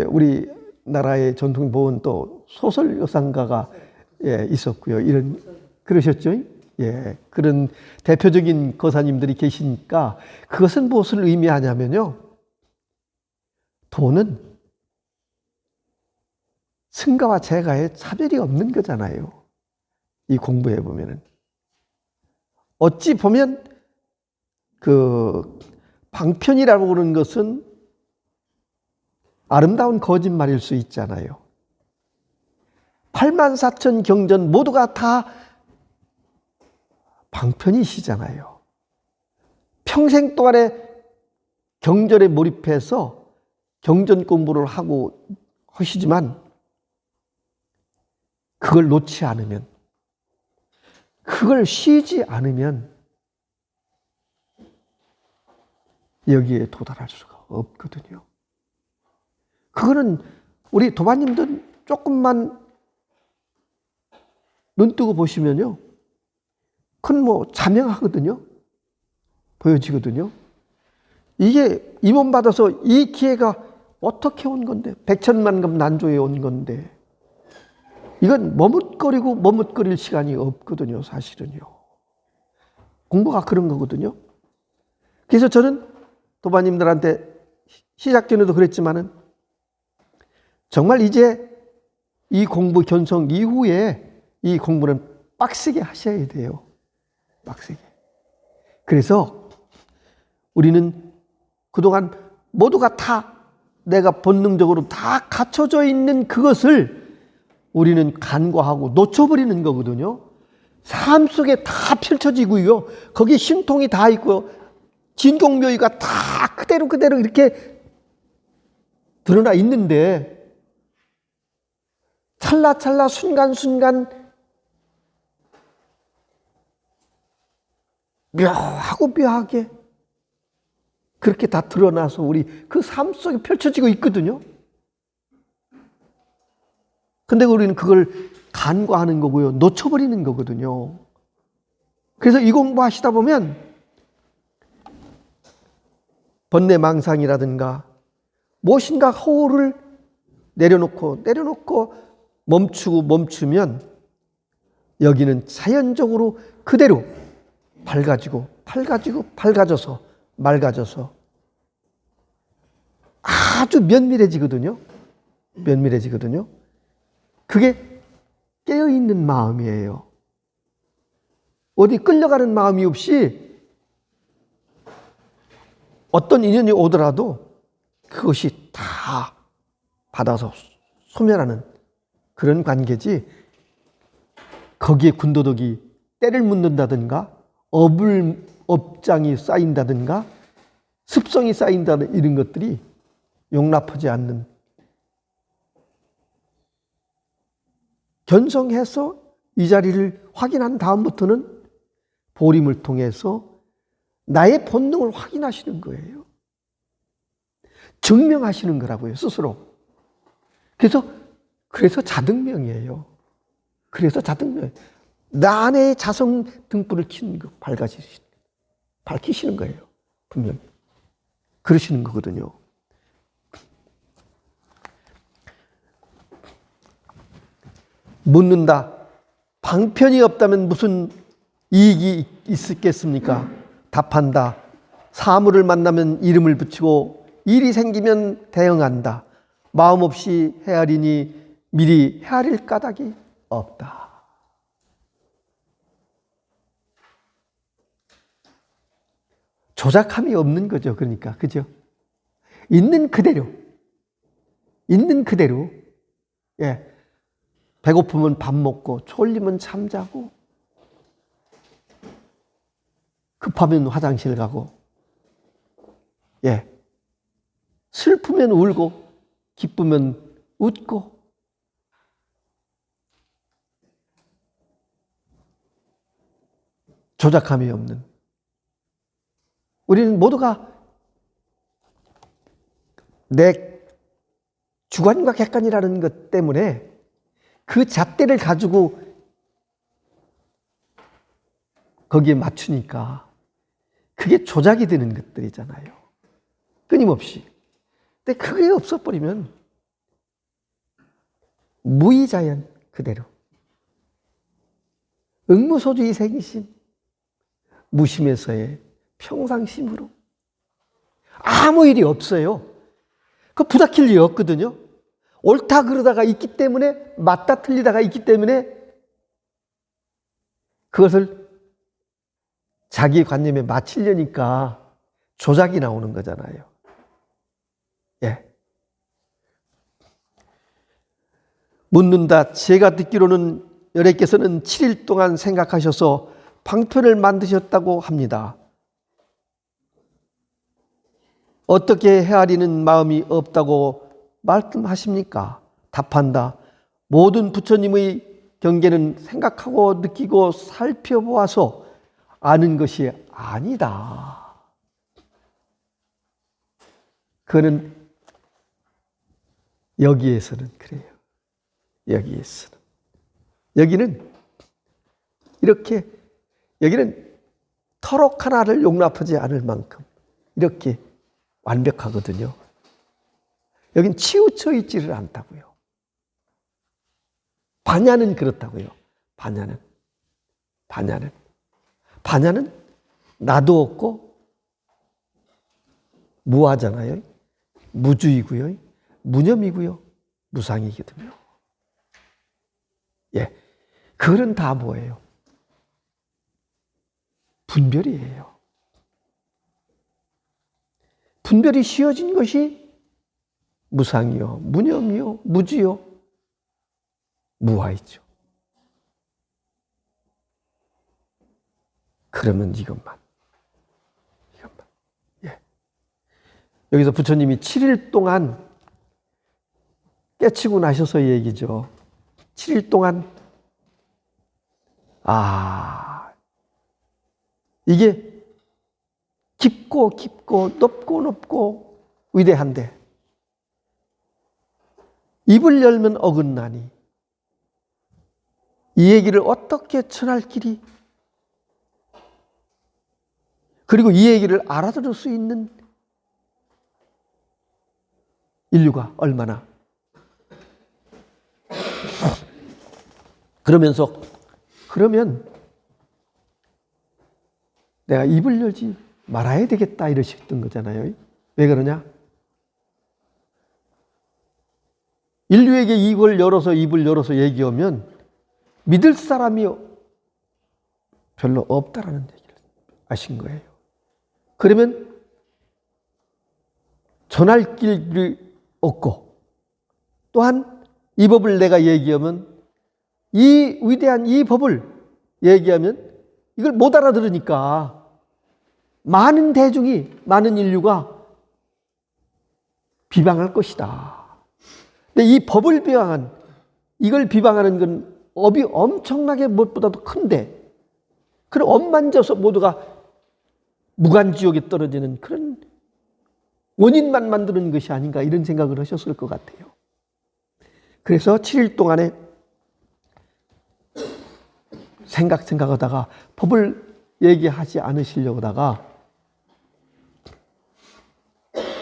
우리 나라의 전통 보온 또 소설 여상가가 있었고요. 이런 그러셨죠. 예, 그런 대표적인 거사님들이 계시니까 그것은 무엇을 의미하냐면요. 도는 승가와 제가의 차별이 없는 거잖아요. 이 공부해 보면은. 어찌 보면 그 방편이라고 그러는 것은 아름다운 거짓말일 수 있잖아요. 84,000 경전 모두가 다 방편이시잖아요. 평생 동안에 경전에 몰입해서 경전 공부를 하고 하시지만 그걸 놓지 않으면, 그걸 쉬지 않으면 여기에 도달할 수가 없거든요. 그거는 우리 도마님도 조금만 눈 뜨고 보시면요. 그건 뭐 자명하거든요. 보여지거든요. 이게 임원 받아서 이 기회가 어떻게 온 건데, 백천만급 난조에 온 건데, 이건 머뭇거릴 시간이 없거든요. 사실은요. 공부가 그런 거거든요. 그래서 저는 도마님들한테 시작 전에도 그랬지만은 정말 이제 이 공부 견성 이후에 이 공부는 빡세게 하셔야 돼요. 빡세게. 그래서 우리는 그동안 모두가 다 내가 본능적으로 다 갖춰져 있는 그것을 우리는 간과하고 놓쳐버리는 거거든요. 삶 속에 다 펼쳐지고요. 거기에 신통이 다 있고요. 진공묘의가 다 그대로 이렇게 드러나 있는데 찰나찰나 순간순간 묘하게 그렇게 다 드러나서 우리 그 삶 속에 펼쳐지고 있거든요. 근데 우리는 그걸 간과하는 거고요. 놓쳐버리는 거거든요. 그래서 이 공부하시다 보면 번뇌망상이라든가 무엇인가 허울을 내려놓고 멈추면 여기는 자연적으로 그대로 밝아져서 맑아져서 아주 면밀해지거든요. 그게 깨어있는 마음이에요. 어디 끌려가는 마음이 없이 어떤 인연이 오더라도 그것이 다 받아서 소멸하는 그런 관계지, 거기에 군더더기 때를 묻는다든가 업장이 쌓인다든가 습성이 쌓인다든 이런 것들이 용납하지 않는, 견성해서 이 자리를 확인한 다음부터는 보림을 통해서 나의 본능을 확인하시는 거예요. 증명하시는 거라고요, 스스로. 그래서 자등명이에요. 그래서 자등명. 나 안에 자성 등불을 밝히시는 거예요. 분명히. 그러시는 거거든요. 묻는다. 방편이 없다면 무슨 이익이 있겠습니까? 답한다. 사물을 만나면 이름을 붙이고 일이 생기면 대응한다. 마음 없이 헤아리니 미리 헤아릴 까닭이 없다. 조작함이 없는 거죠. 그러니까, 그죠? 있는 그대로. 예. 배고프면 밥 먹고, 졸리면 잠자고, 급하면 화장실 가고, 예. 슬프면 울고, 기쁘면 웃고, 조작함이 없는. 우리는 모두가 내 주관과 객관이라는 것 때문에 그 잣대를 가지고 거기에 맞추니까 그게 조작이 되는 것들이잖아요. 끊임없이. 근데 그게 없어버리면 무의자연 그대로. 응무소주의 생심, 무심에서의 평상심으로. 아무 일이 없어요. 그 부닥칠 일이 없거든요. 옳다 그러다가 있기 때문에, 맞다 틀리다가 있기 때문에 그것을 자기 관념에 맞추려니까 조작이 나오는 거잖아요. 예. 묻는다. 제가 듣기로는 여래께서는 7일 동안 생각하셔서 방편을 만드셨다고 합니다. 어떻게 헤아리는 마음이 없다고 말씀하십니까? 답한다. 모든 부처님의 경계는 생각하고 느끼고 살펴보아서 아는 것이 아니다. 그는 여기에서는 그래요. 여기에서는. 여기는 이렇게, 여기는 터럭 하나를 용납하지 않을 만큼 이렇게 완벽하거든요. 여긴 치우쳐 있지를 않다고요. 반야는 그렇다고요. 반야는 나도 없고 무하잖아요. 무주이고요. 무념이고요. 무상이거든요. 예. 그거는 다 뭐예요? 분별이에요. 분별이 씌워진 것이 무상이요, 무념이요, 무지요, 무아이죠. 그러면 이것만. 예. 여기서 부처님이 7일 동안 깨치고 나셔서 얘기죠. 7일 동안, 이게 깊고 높고 위대한데 입을 열면 어긋나니 이 얘기를 어떻게 전할 길이, 그리고 이 얘기를 알아들을 수 있는 인류가 얼마나. 그러면 내가 입을 열지 말아야 되겠다 이러셨던 거잖아요. 왜 그러냐? 인류에게 입을 열어서 얘기하면 믿을 사람이 별로 없다라는 얘기를 아신 거예요. 그러면 전할 길이 없고, 또한 이 법을 내가 얘기하면, 이 위대한 이 법을 얘기하면 이걸 못 알아들으니까 많은 인류가 비방할 것이다. 근데 이 법을 이걸 비방하는 건 업이 엄청나게 무엇보다도 큰데, 그런 업 만져서 모두가 무간지옥에 떨어지는 그런 원인만 만드는 것이 아닌가 이런 생각을 하셨을 것 같아요. 그래서 7일 동안에 생각하다가 법을 얘기하지 않으시려고 하다가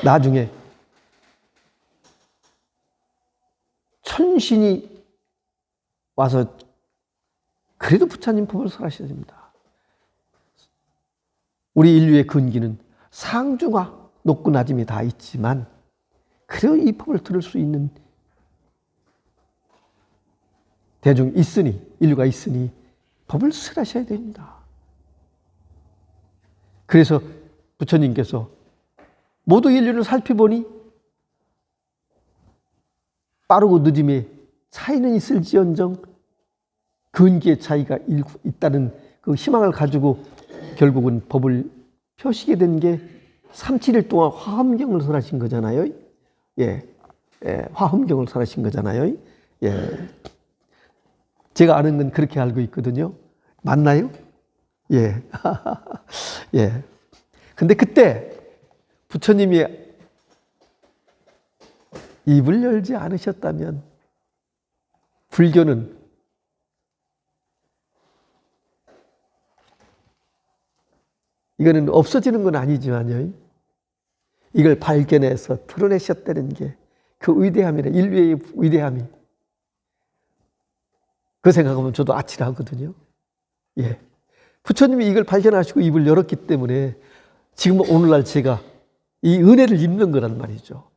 나중에 천신이 와서 그래도 부처님 법을 설하셔야 됩니다. 우리 인류의 근기는 상중하 높고 낮음이 다 있지만 그래도 이 법을 들을 수 있는 대중이 있으니, 인류가 있으니 법을 설하셔야 됩니다. 그래서 부처님께서 모두 인류를 살펴보니 빠르고 늦음의 차이는 있을지언정 근기의 차이가 있다는 그 희망을 가지고 결국은 법을 펴시게 된 게 37일 동안 화엄경을 설하신 거잖아요. 화엄경을 설하신 거잖아요. 제가 아는 건 그렇게 알고 있거든요. 맞나요? 근데 그때 부처님이 입을 열지 않으셨다면 불교는 이거는 없어지는 건 아니지만요. 이걸 발견해서 드러내셨다는 게 그 위대함이라, 인류의 위대함이. 그 생각하면 저도 아찔하거든요. 부처님이 이걸 발견하시고 입을 열었기 때문에 지금 오늘날 제가 이 은혜를 입는 거란 말이죠.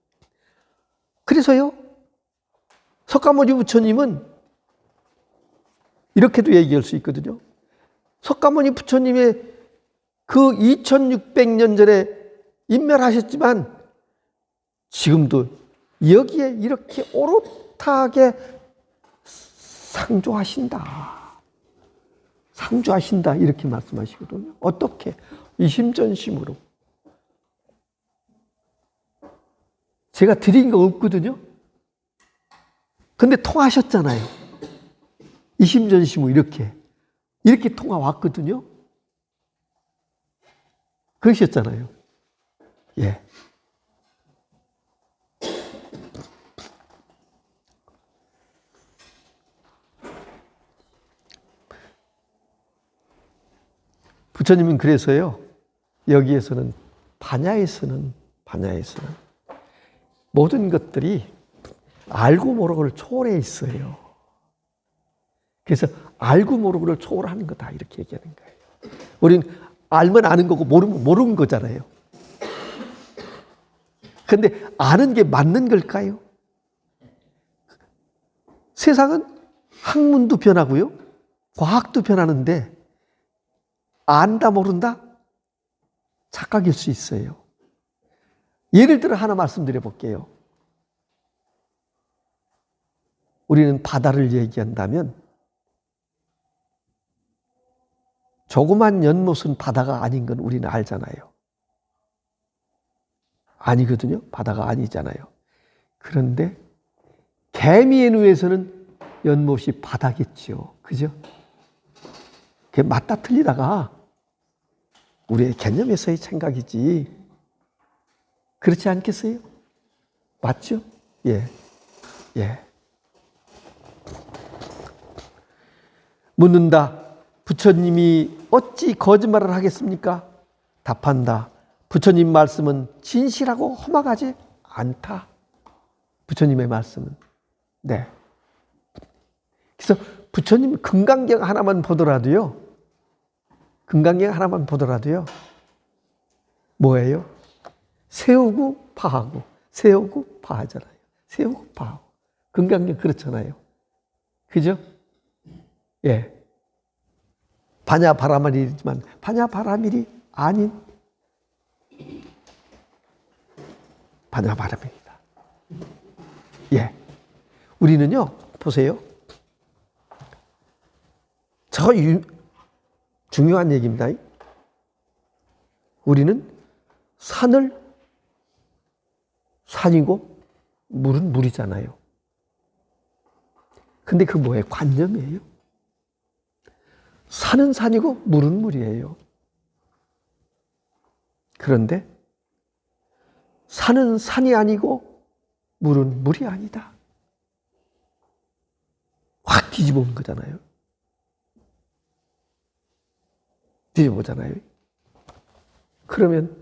그래서요, 석가모니 부처님은 이렇게도 얘기할 수 있거든요. 석가모니 부처님의 그 2600년 전에 인멸하셨지만 지금도 여기에 이렇게 오롯하게 상주하신다 이렇게 말씀하시거든요. 어떻게? 이심전심으로. 제가 드린 거 없거든요. 근데 통하셨잖아요. 이심전심으로 이렇게 통화 왔거든요. 그러셨잖아요. 부처님은 그래서요, 여기에서는 반야에서는 모든 것들이 알고 모르고를 초월해 있어요. 그래서 알고 모르고를 초월하는 거다 이렇게 얘기하는 거예요. 우리는 알면 아는 거고 모르면 모르는 거잖아요. 그런데 아는 게 맞는 걸까요? 세상은 학문도 변하고요, 과학도 변하는데 안다 모른다? 착각일 수 있어요. 예를 들어 하나 말씀드려 볼게요. 우리는 바다를 얘기한다면 조그만 연못은 바다가 아닌 건 우리는 알잖아요. 아니거든요. 바다가 아니잖아요. 그런데 개미에 의해서는 연못이 바다겠죠. 그죠? 그게 맞다 틀리다가 우리의 개념에서의 생각이지. 그렇지 않겠어요? 맞죠? 묻는다. 부처님이 어찌 거짓말을 하겠습니까? 답한다. 부처님 말씀은 진실하고 험악하지 않다. 부처님의 말씀은. 그래서 부처님 금강경 하나만 보더라도요. 뭐예요? 세우고 파하고, 세우고 파하잖아요. 세우고 파하고. 금강경 그렇잖아요. 그죠? 반야바라밀이지만 반야바라밀이 아닌 반야바라밀이다. 우리는요, 보세요. 중요한 얘기입니다. 우리는 산을 산이고 물은 물이잖아요. 근데 그 뭐예요? 관념이에요. 산은 산이고 물은 물이에요. 그런데 산은 산이 아니고 물은 물이 아니다. 확 뒤집어 온 거잖아요. 뒤집어보잖아요. 그러면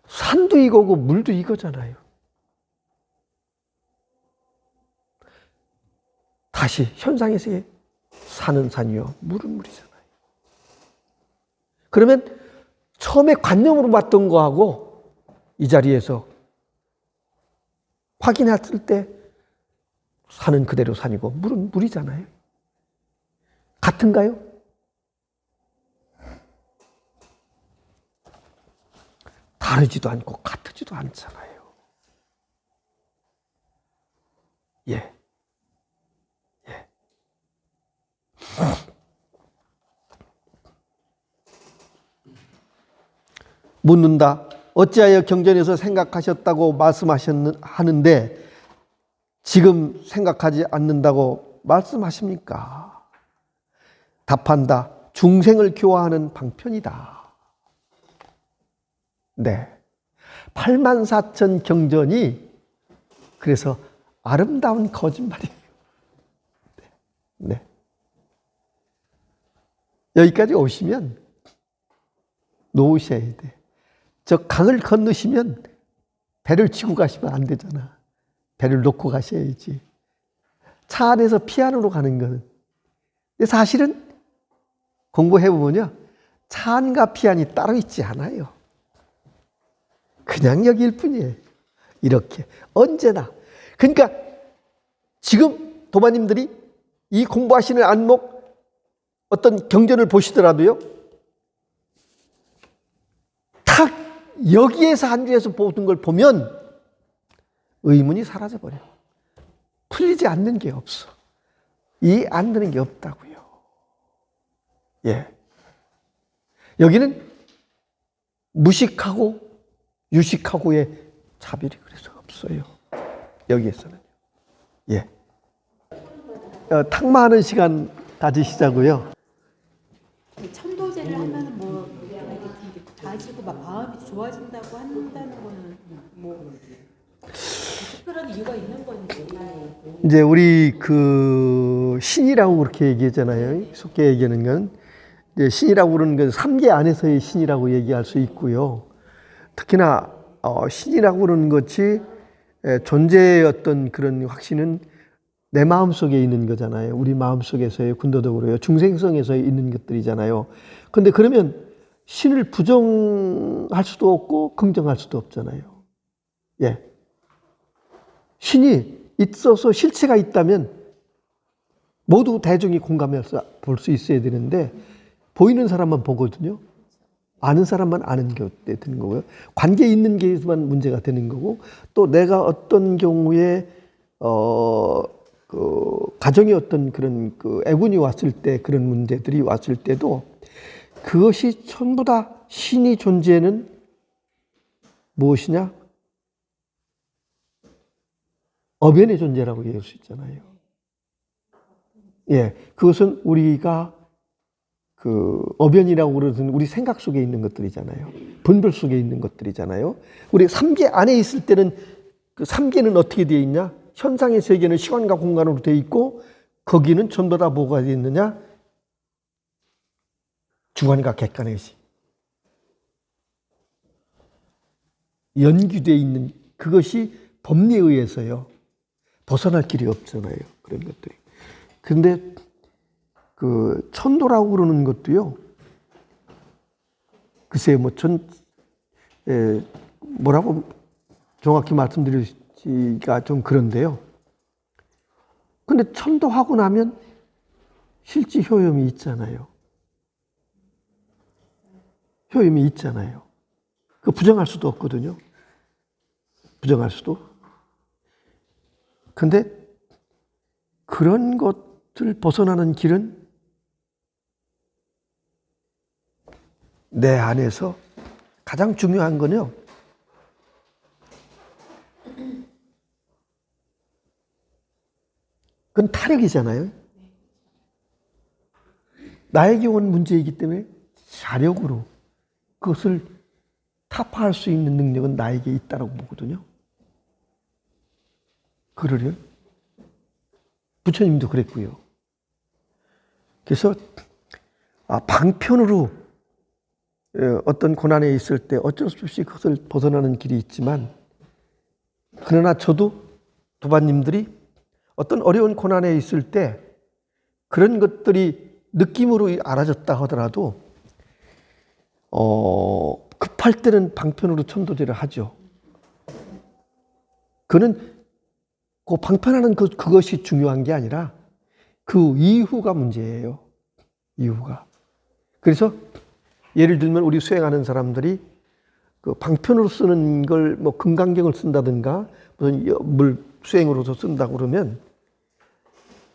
산도 이거고 물도 이거잖아요. 다시 현상에서의 산은 산이요, 물은 물이잖아요. 그러면 처음에 관념으로 봤던 거하고 이 자리에서 확인했을 때 산은 그대로 산이고 물은 물이잖아요. 같은가요? 다르지도 않고 같지도 않잖아요. 예. 예. 묻는다. 어찌하여 경전에서 생각하셨다고 말씀하셨는데 지금 생각하지 않는다고 말씀하십니까? 답한다. 중생을 교화하는 방편이다. 네. 84,000 경전이 그래서 아름다운 거짓말이에요. 네. 여기까지 오시면 놓으셔야 돼. 저 강을 건너시면 배를 치고 가시면 안 되잖아. 배를 놓고 가셔야지. 차 안에서 피아노로 가는 거는. 근데 사실은 공부해보면요. 차 안과 피안이 따로 있지 않아요. 그냥 여기일 뿐이에요. 이렇게. 언제나. 그러니까 지금 도마님들이 이 공부하시는 안목 어떤 경전을 보시더라도요. 탁 여기에서 한 주에서 보는 걸 보면 의문이 사라져버려. 풀리지 않는 게 없어. 이해 안 되는 게 없다고요. 예. 여기는 무식하고 유식하고의 차별이 그래서 없어요. 여기에서는. 예. 탁마하는 시간 가지시자고요. 천도제를 하면 뭐 이렇게 가지고 막 마음이 좋아진다고 한다는 거는 뭐 특별한 이유가 있는 건지. 이제 우리 그 신이라고 그렇게 얘기하잖아요. 속게 얘기하는 건 이제 신이라고 그러는 건 3계 안에서의 신이라고 얘기할 수 있고요. 특히나 신이라고 그러는 것이 존재의 어떤 그런 확신은 내 마음 속에 있는 거잖아요. 우리 마음 속에서의 군도덕으로요. 중생성에서 있는 것들이잖아요. 근데 그러면 신을 부정할 수도 없고 긍정할 수도 없잖아요. 예. 신이 있어서 실체가 있다면 모두 대중이 공감해서 볼 수 있어야 되는데 보이는 사람만 보거든요. 아는 사람만 아는 게 되는 거고요. 관계 있는 게만 문제가 되는 거고 또 내가 어떤 경우에 가정에 어떤 그런 그 애군이 왔을 때 그런 문제들이 왔을 때도 그것이 전부 다 신이 존재는 무엇이냐? 어변의 존재라고 얘기할 수 있잖아요. 예, 그것은 우리가 그 어변이라고 그러는 우리 생각 속에 있는 것들이잖아요. 분별 속에 있는 것들이잖아요. 우리 3계 안에 있을 때는 그 3계는 어떻게 되어 있냐? 현상의 세계는 시간과 공간으로 되어 있고 거기는 전부 다 뭐가 되어 있느냐? 주관과 객관의식. 연기되어 있는 그것이 법리에 의해서요. 벗어날 길이 없잖아요. 그런 것들이. 근데 그 천도라고 그러는 것도요. 글쎄요, 뭐라고 정확히 말씀드리기가 좀 그런데요. 근데 천도하고 나면 실제 효험이 있잖아요. 효험이 있잖아요. 그 부정할 수도 없거든요. 부정할 수도. 근데 그런 것을 벗어나는 길은 내 안에서 가장 중요한 건요. 그건 타력이잖아요. 나에게 온 문제이기 때문에 자력으로 그것을 타파할 수 있는 능력은 나에게 있다고 보거든요. 그러려 부처님도 그랬고요. 그래서 방편으로 어떤 고난에 있을 때 어쩔 수 없이 그것을 벗어나는 길이 있지만, 그러나 저도 도반님들이 어떤 어려운 고난에 있을 때 그런 것들이 느낌으로 알아졌다 하더라도 급할 때는 방편으로 천도제를 하죠. 그는 그 방편하는 그것이 중요한 게 아니라 그 이후가 문제예요. 이후가. 그래서 예를 들면 우리 수행하는 사람들이 그 방편으로 쓰는 걸 뭐 금강경을 쓴다든가 무슨 물 수행으로서 쓴다고 그러면,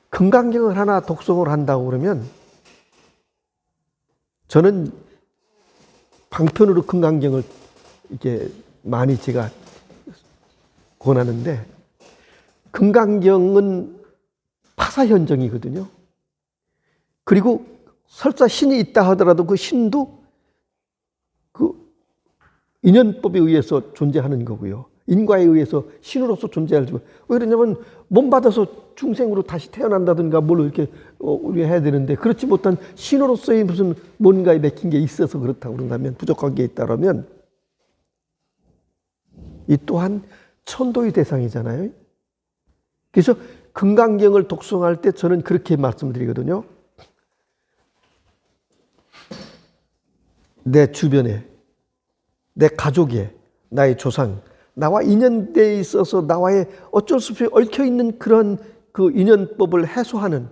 금강경을 하나 독송을 한다고 그러면 저는 방편으로 금강경을 이렇게 많이 제가 권하는데, 금강경은 파사현정이거든요. 그리고 설사 신이 있다 하더라도 그 신도 그 인연법에 의해서 존재하는 거고요. 인과에 의해서 신으로서 존재하지. 왜 그러냐면 몸 받아서 중생으로 다시 태어난다든가 뭘 이렇게 우리가 해야 되는데, 그렇지 못한 신으로서의 무슨 뭔가에 맥힌 게 있어서 그렇다고 그런다면, 부족한 게 있다면 이 또한 천도의 대상이잖아요. 그래서 금강경을 독송할 때 저는 그렇게 말씀드리거든요. 내 주변에, 내 가족에, 나의 조상, 나와 인연대에 있어서 나와의 어쩔 수 없이 얽혀있는 그런 그 인연법을 해소하는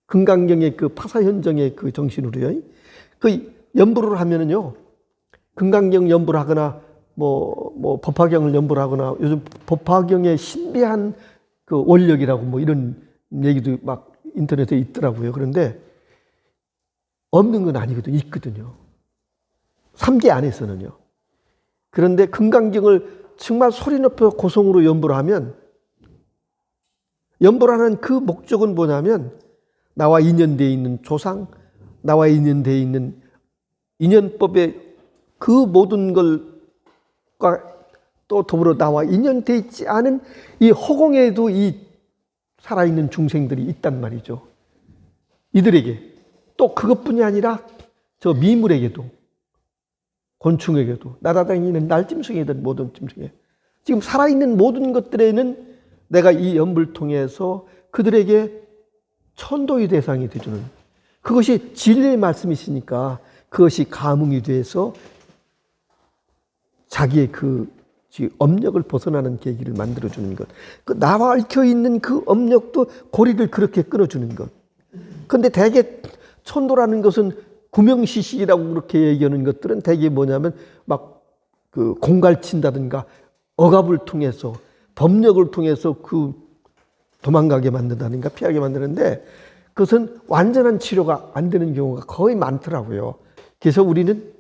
금강경의 그 파사현정의 그 정신으로요. 그 연부를 하면은요, 금강경 연부를 하거나 뭐 법화경을 연부를 하거나, 요즘 법화경의 신비한 그 원력이라고 뭐 이런 얘기도 막 인터넷에 있더라고요. 그런데 없는 건 아니거든요. 있거든요. 3계 안에서는요. 그런데 금강경을 정말 소리 높여 고성으로 연부를 하면, 연부를 하는 그 목적은 뭐냐면 나와 인연되어 있는 조상, 나와 인연되어 있는 인연법의 그 모든 것과 또 더불어 나와 인연되어 있지 않은 이 허공에도 이 살아있는 중생들이 있단 말이죠. 이들에게 또 그것뿐이 아니라 저 미물에게도, 곤충에게도, 날아다니는 날짐승이든 모든 짐승에, 지금 살아있는 모든 것들에는 내가 이 연불을 통해서 그들에게 천도의 대상이 되주는, 그것이 진리의 말씀이시니까 그것이 감흥이 돼서 자기의 그 업력을 벗어나는 계기를 만들어주는 것. 그 나와 얽혀있는 그 업력도 고리를 그렇게 끊어주는 것. 그런데 대개 천도라는 것은 구명시식이라고 그렇게 얘기하는 것들은 대개 뭐냐면 막 그 공갈친다든가 억압을 통해서, 법력을 통해서 그 도망가게 만든다든가 피하게 만드는데, 그것은 완전한 치료가 안 되는 경우가 거의 많더라고요. 그래서 우리는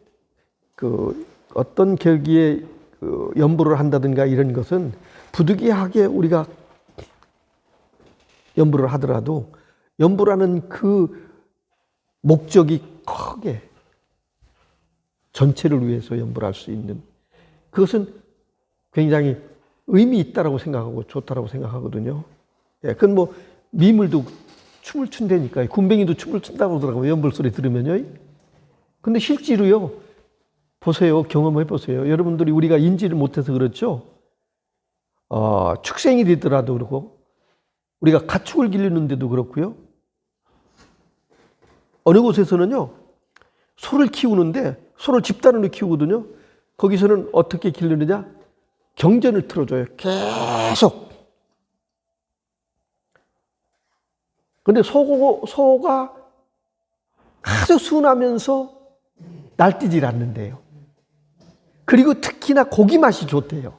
그 어떤 계기에 그 연부를 한다든가 이런 것은 부득이하게 우리가 연부를 하더라도 연부라는 그 목적이 크게 전체를 위해서 연부를 할 수 있는, 그것은 굉장히 의미 있다라고 생각하고 좋다라고 생각하거든요. 예, 그건 뭐 미물도 춤을 춘다니까요. 군뱅이도 춤을 춘다고 그러더라고요. 연불 소리 들으면요. 근데 실제로요, 보세요. 경험해 보세요. 여러분들이 우리가 인지를 못해서 그렇죠. 축생이 되더라도 그렇고, 우리가 가축을 기르는데도 그렇고요. 어느 곳에서는요, 소를 키우는데, 소를 집단으로 키우거든요. 거기서는 어떻게 기르느냐? 경전을 틀어줘요. 계속. 근데 소가 아주 순하면서 날뛰질 않는데요. 그리고 특히나 고기 맛이 좋대요.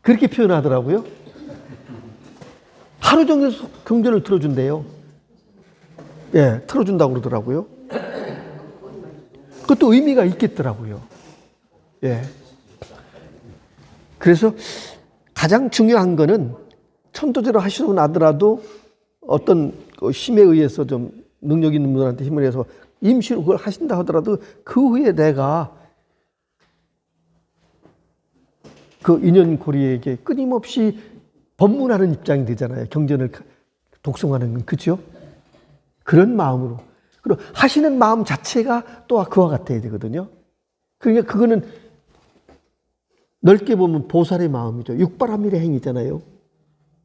그렇게 표현하더라고요. 하루 종일 경전을 틀어준대요. 예, 틀어준다고 그러더라고요. 그것도 의미가 있겠더라고요. 예. 그래서 가장 중요한 거는 천도제로 하시고 나더라도 어떤 힘에 의해서 좀 능력 있는 분들한테 힘을 해서 임시로 그걸 하신다 하더라도 그 후에 내가 그 인연고리에게 끊임없이 법문하는 입장이 되잖아요. 경전을 독송하는 건. 그렇죠? 그런 마음으로. 그리고 하시는 마음 자체가 또 그와 같아야 되거든요. 그러니까 그거는 넓게 보면 보살의 마음이죠. 육바라밀의 행위잖아요.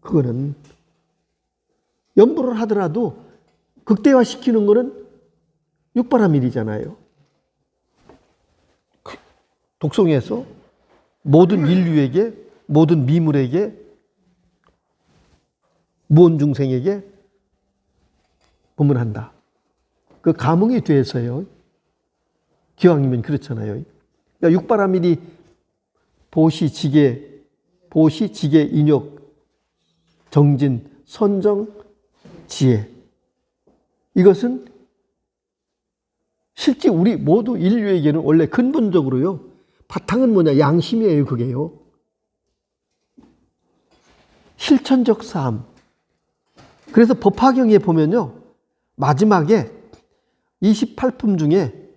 그거는 연보를 하더라도 극대화시키는 거는 육바라밀이잖아요. 독송에서 모든 인류에게, 모든 미물에게, 무온 중생에게 법문한다. 그 감흥이 돼서요. 기왕이면 그렇잖아요. 그러니까 육바라밀이 보시, 지계, 인욕, 정진, 선정, 지혜. 이것은 실제 우리 모두 인류에게는 원래 근본적으로요. 바탕은 뭐냐? 양심이에요, 그게요. 실천적 삶. 그래서 법화경에 보면요. 마지막에 28품 중에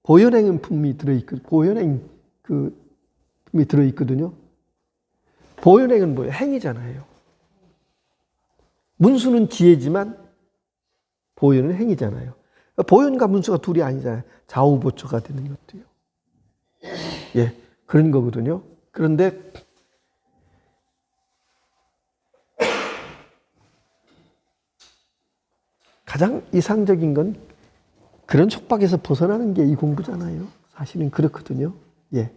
보현행품이 들어있거든요. 품이 들어있거든요. 보현행은 뭐예요? 행이잖아요. 문수는 지혜지만 보현은 행이잖아요. 보현과 문수가 둘이 아니잖아요. 좌우보초가 되는 것도요. 예, 그런 거거든요. 그런데 가장 이상적인 건 그런 속박에서 벗어나는 게 이 공부잖아요. 사실은 그렇거든요. 예.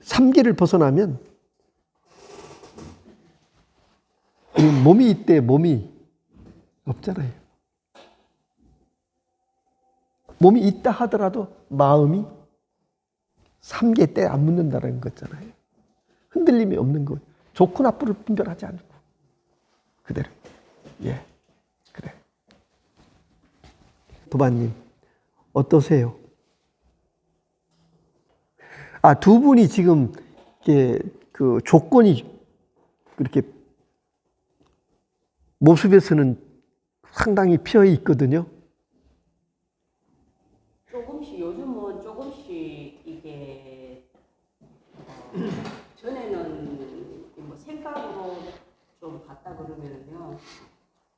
3계를 벗어나면 몸이 있대 몸이 없잖아요. 몸이 있다 하더라도 마음이 3계 때 안 묻는다는 거잖아요. 흔들림이 없는 거. 좋고 나쁘를 분별하지 않고 그대로. 예, 그래. 도반님 어떠세요? 두 분이 지금 그 조건이 그렇게 모습에서는 상당히 피어 있거든요. 요즘은 조금씩 이게 전에는 뭐 생각으로 좀 봤다 그러면은요.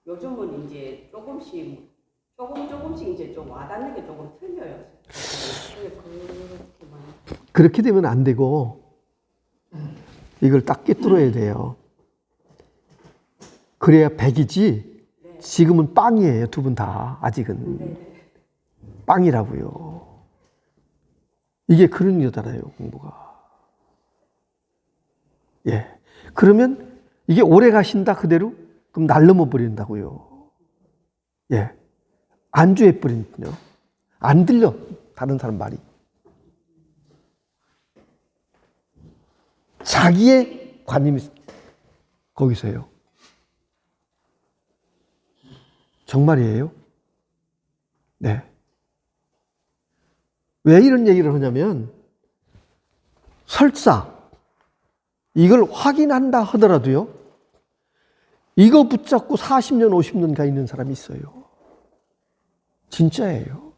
요즘은 이제 조금씩 이제 좀 와닿는 게 조금 틀려요. 그렇게 되면 안 되고 이걸 딱 꿰뚫어야 돼요. 그래야 100이지. 네. 지금은 빵이에요. 두 분 다 아직은. 네. 빵이라고요. 이게 그런 거잖아요. 공부가. 예. 그러면 이게 오래 가신다 그대로? 그럼 날 넘어버린다고요. 예. 안주해버리거든요. 안 들려. 다른 사람 말이. 자기의 관념이 거기서요. 정말이에요? 네. 왜 이런 얘기를 하냐면 설사 이걸 확인한다 하더라도요. 이거 붙잡고 40년, 50년 가 있는 사람이 있어요. 진짜예요.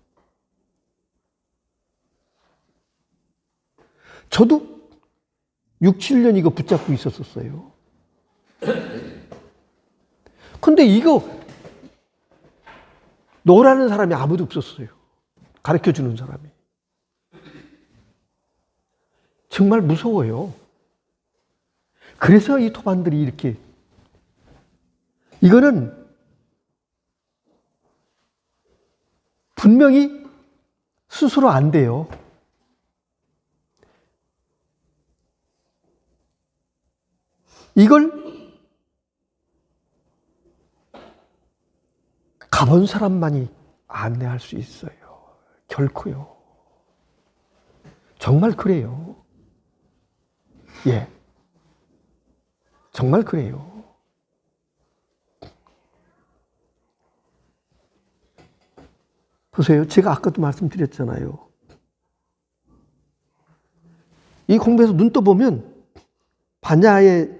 저도 6, 7년 이거 붙잡고 있었어요. 근데 이거 노라는 사람이 아무도 없었어요. 가르쳐주는 사람이. 정말 무서워요. 그래서 이 토반들이 이렇게 이거는 분명히 스스로 안 돼요. 이걸 가본 사람만이 안내할 수 있어요. 결코요. 정말 그래요. 예. 정말 그래요. 보세요. 제가 아까도 말씀드렸잖아요. 이 공부에서 눈 떠보면 반야의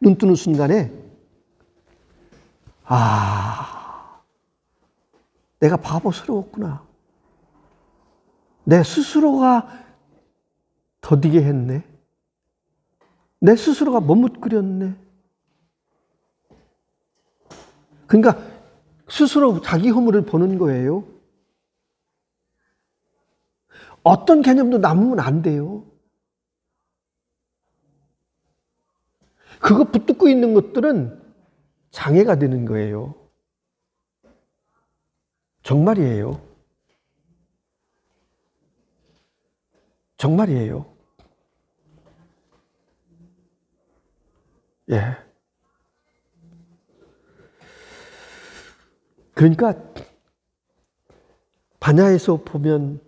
눈 뜨는 순간에 내가 바보스러웠구나. 내 스스로가 더디게 했네. 내 스스로가 머뭇거렸네. 그러니까 스스로 자기 허물을 보는 거예요. 어떤 개념도 남으면 안 돼요. 그거 붙들고 있는 것들은 장애가 되는 거예요. 정말이에요. 정말이에요. 예. 그러니까 반야에서 보면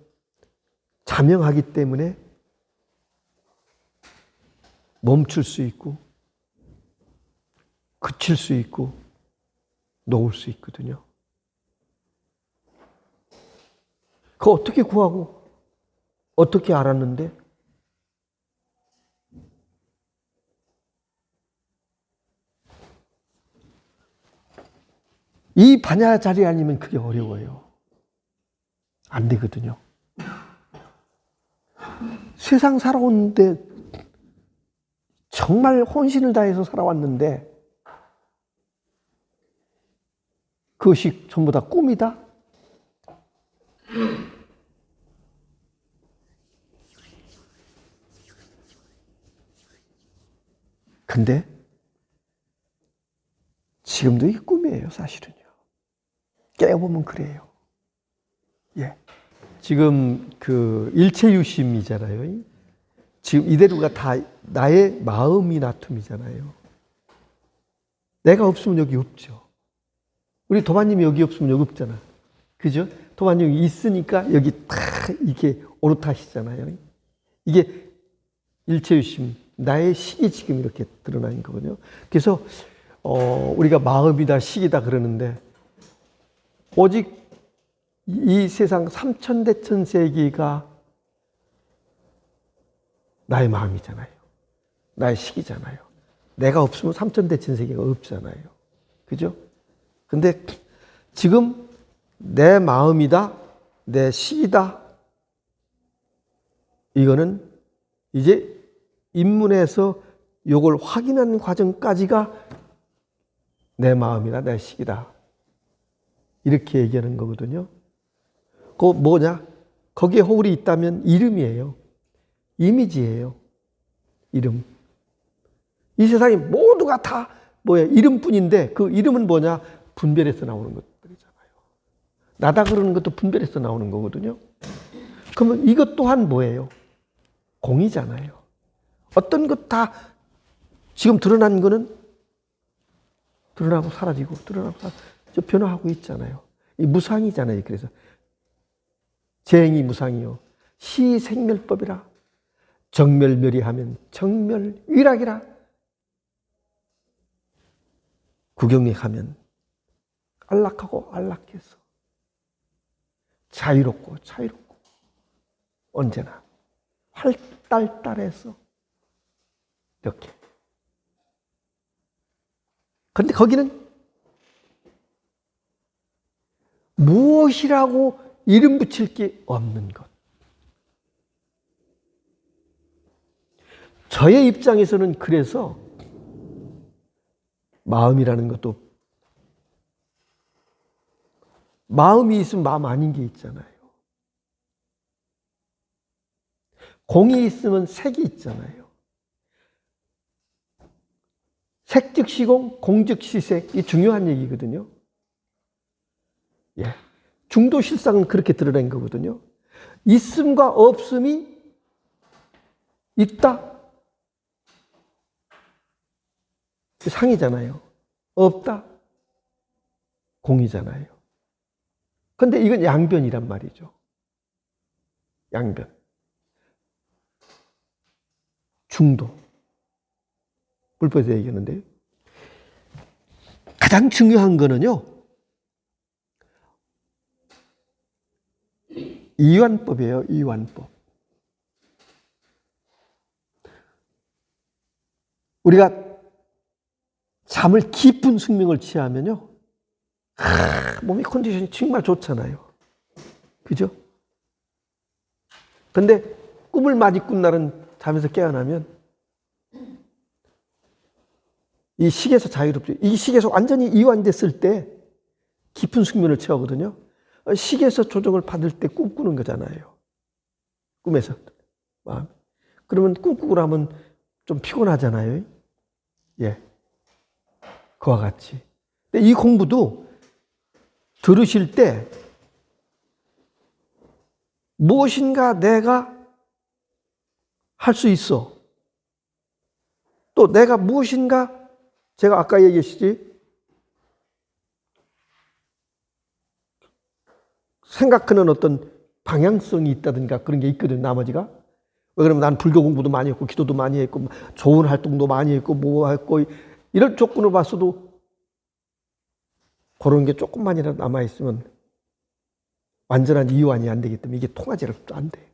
자명하기 때문에 멈출 수 있고 그칠 수 있고 놓을 수 있거든요. 그거 어떻게 구하고 어떻게 알았는데? 이 반야 자리 아니면 그게 어려워요. 안 되거든요. 세상 살아오는데 정말 혼신을 다해서 살아왔는데 그것이 전부 다 꿈이다? 근데 지금도 이게 꿈이에요, 사실은요. 깨어보면 그래요. 예. 지금 그 일체유심이잖아요. 지금 이대로가 다 나의 마음이 나툼이잖아요. 내가 없으면 여기 없죠. 우리 도마님이 여기 없으면 여기 없잖아. 그죠? 도마님이 있으니까 여기 다 이게 오롯하시잖아요. 이게 일체유심, 나의 식이 지금 이렇게 드러나는 거거든요. 그래서 우리가 마음이다, 식이다 그러는데 오직 이 세상 삼천대천세기가 나의 마음이잖아요. 나의 식이잖아요. 내가 없으면 삼천대천세계가 없잖아요. 그죠? 근데 지금 내 마음이다, 내 식이다, 이거는 이제 입문에서 이걸 확인하는 과정까지가 내 마음이다, 내 식이다. 이렇게 얘기하는 거거든요. 그거 뭐냐? 거기에 호울이 있다면 이름이에요. 이미지예요. 이름. 이 세상에 모두가 다 뭐야? 이름뿐인데 그 이름은 뭐냐? 분별해서 나오는 것들이잖아요. 나다 그러는 것도 분별해서 나오는 거거든요. 그러면 이것 또한 뭐예요? 공이잖아요. 어떤 것 다 지금 드러난 거는 드러나고 사라지고 드러나고 사라지고 변화하고 있잖아요. 이 무상이잖아요. 그래서 재행이 무상이요. 시생멸법이라. 정멸멸이하면 정멸위락이라. 구경에 가면 안락하고 안락해서 자유롭고 자유롭고 언제나 활달달해서 이렇게. 그런데 거기는 무엇이라고 이름 붙일 게 없는 것. 저의 입장에서는 그래서 마음이라는 것도 마음이 있으면 마음 아닌 게 있잖아요. 공이 있으면 색이 있잖아요. 색즉시공, 공즉시색. 이 중요한 얘기거든요. 예. 중도실상은 그렇게 드러낸 거거든요. 있음과 없음이 있다. 상이잖아요. 없다. 공이잖아요. 근데 이건 양변이란 말이죠. 양변. 중도. 불법에서 얘기하는데요. 가장 중요한 거는요. 이완법이에요. 이완법. 우리가 잠을 깊은 숙명을 취하면요. 몸의 컨디션이 정말 좋잖아요. 그죠? 근데 꿈을 많이 꾼 날은 잠에서 깨어나면 이 식에서 자유롭죠. 이 식에서 완전히 이완됐을 때 깊은 숙면을 취하거든요. 식에서 조정을 받을 때 꿈꾸는 거잖아요. 꿈에서. 마음. 그러면 꿈꾸고 나면 좀 피곤하잖아요. 예. 그와 같이. 근데 이 공부도 들으실 때 무엇인가 내가 할 수 있어. 또 내가 무엇인가 제가 아까 얘기했지 생각하는 어떤 방향성이 있다든가 그런 게 있거든 나머지가. 왜 그러면 난 불교 공부도 많이 했고 기도도 많이 했고 좋은 활동도 많이 했고 뭐 했고 이런 조건을 봤어도 그런 게 조금만이라도 남아있으면 완전한 이완이 안 되기 때문에 이게 통하지를 안 돼.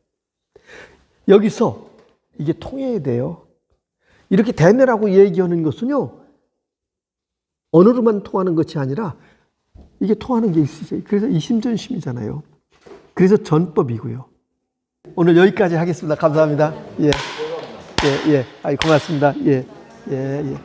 여기서 이게 통해야 돼요. 이렇게 되뇌라고 얘기하는 것은요. 언어로만 통하는 것이 아니라 이게 통하는 게 있으세요. 그래서 이심전심이잖아요. 그래서 전법이고요. 오늘 여기까지 하겠습니다. 감사합니다. 예. 예, 예. 아이, 고맙습니다. 예. 예, 예.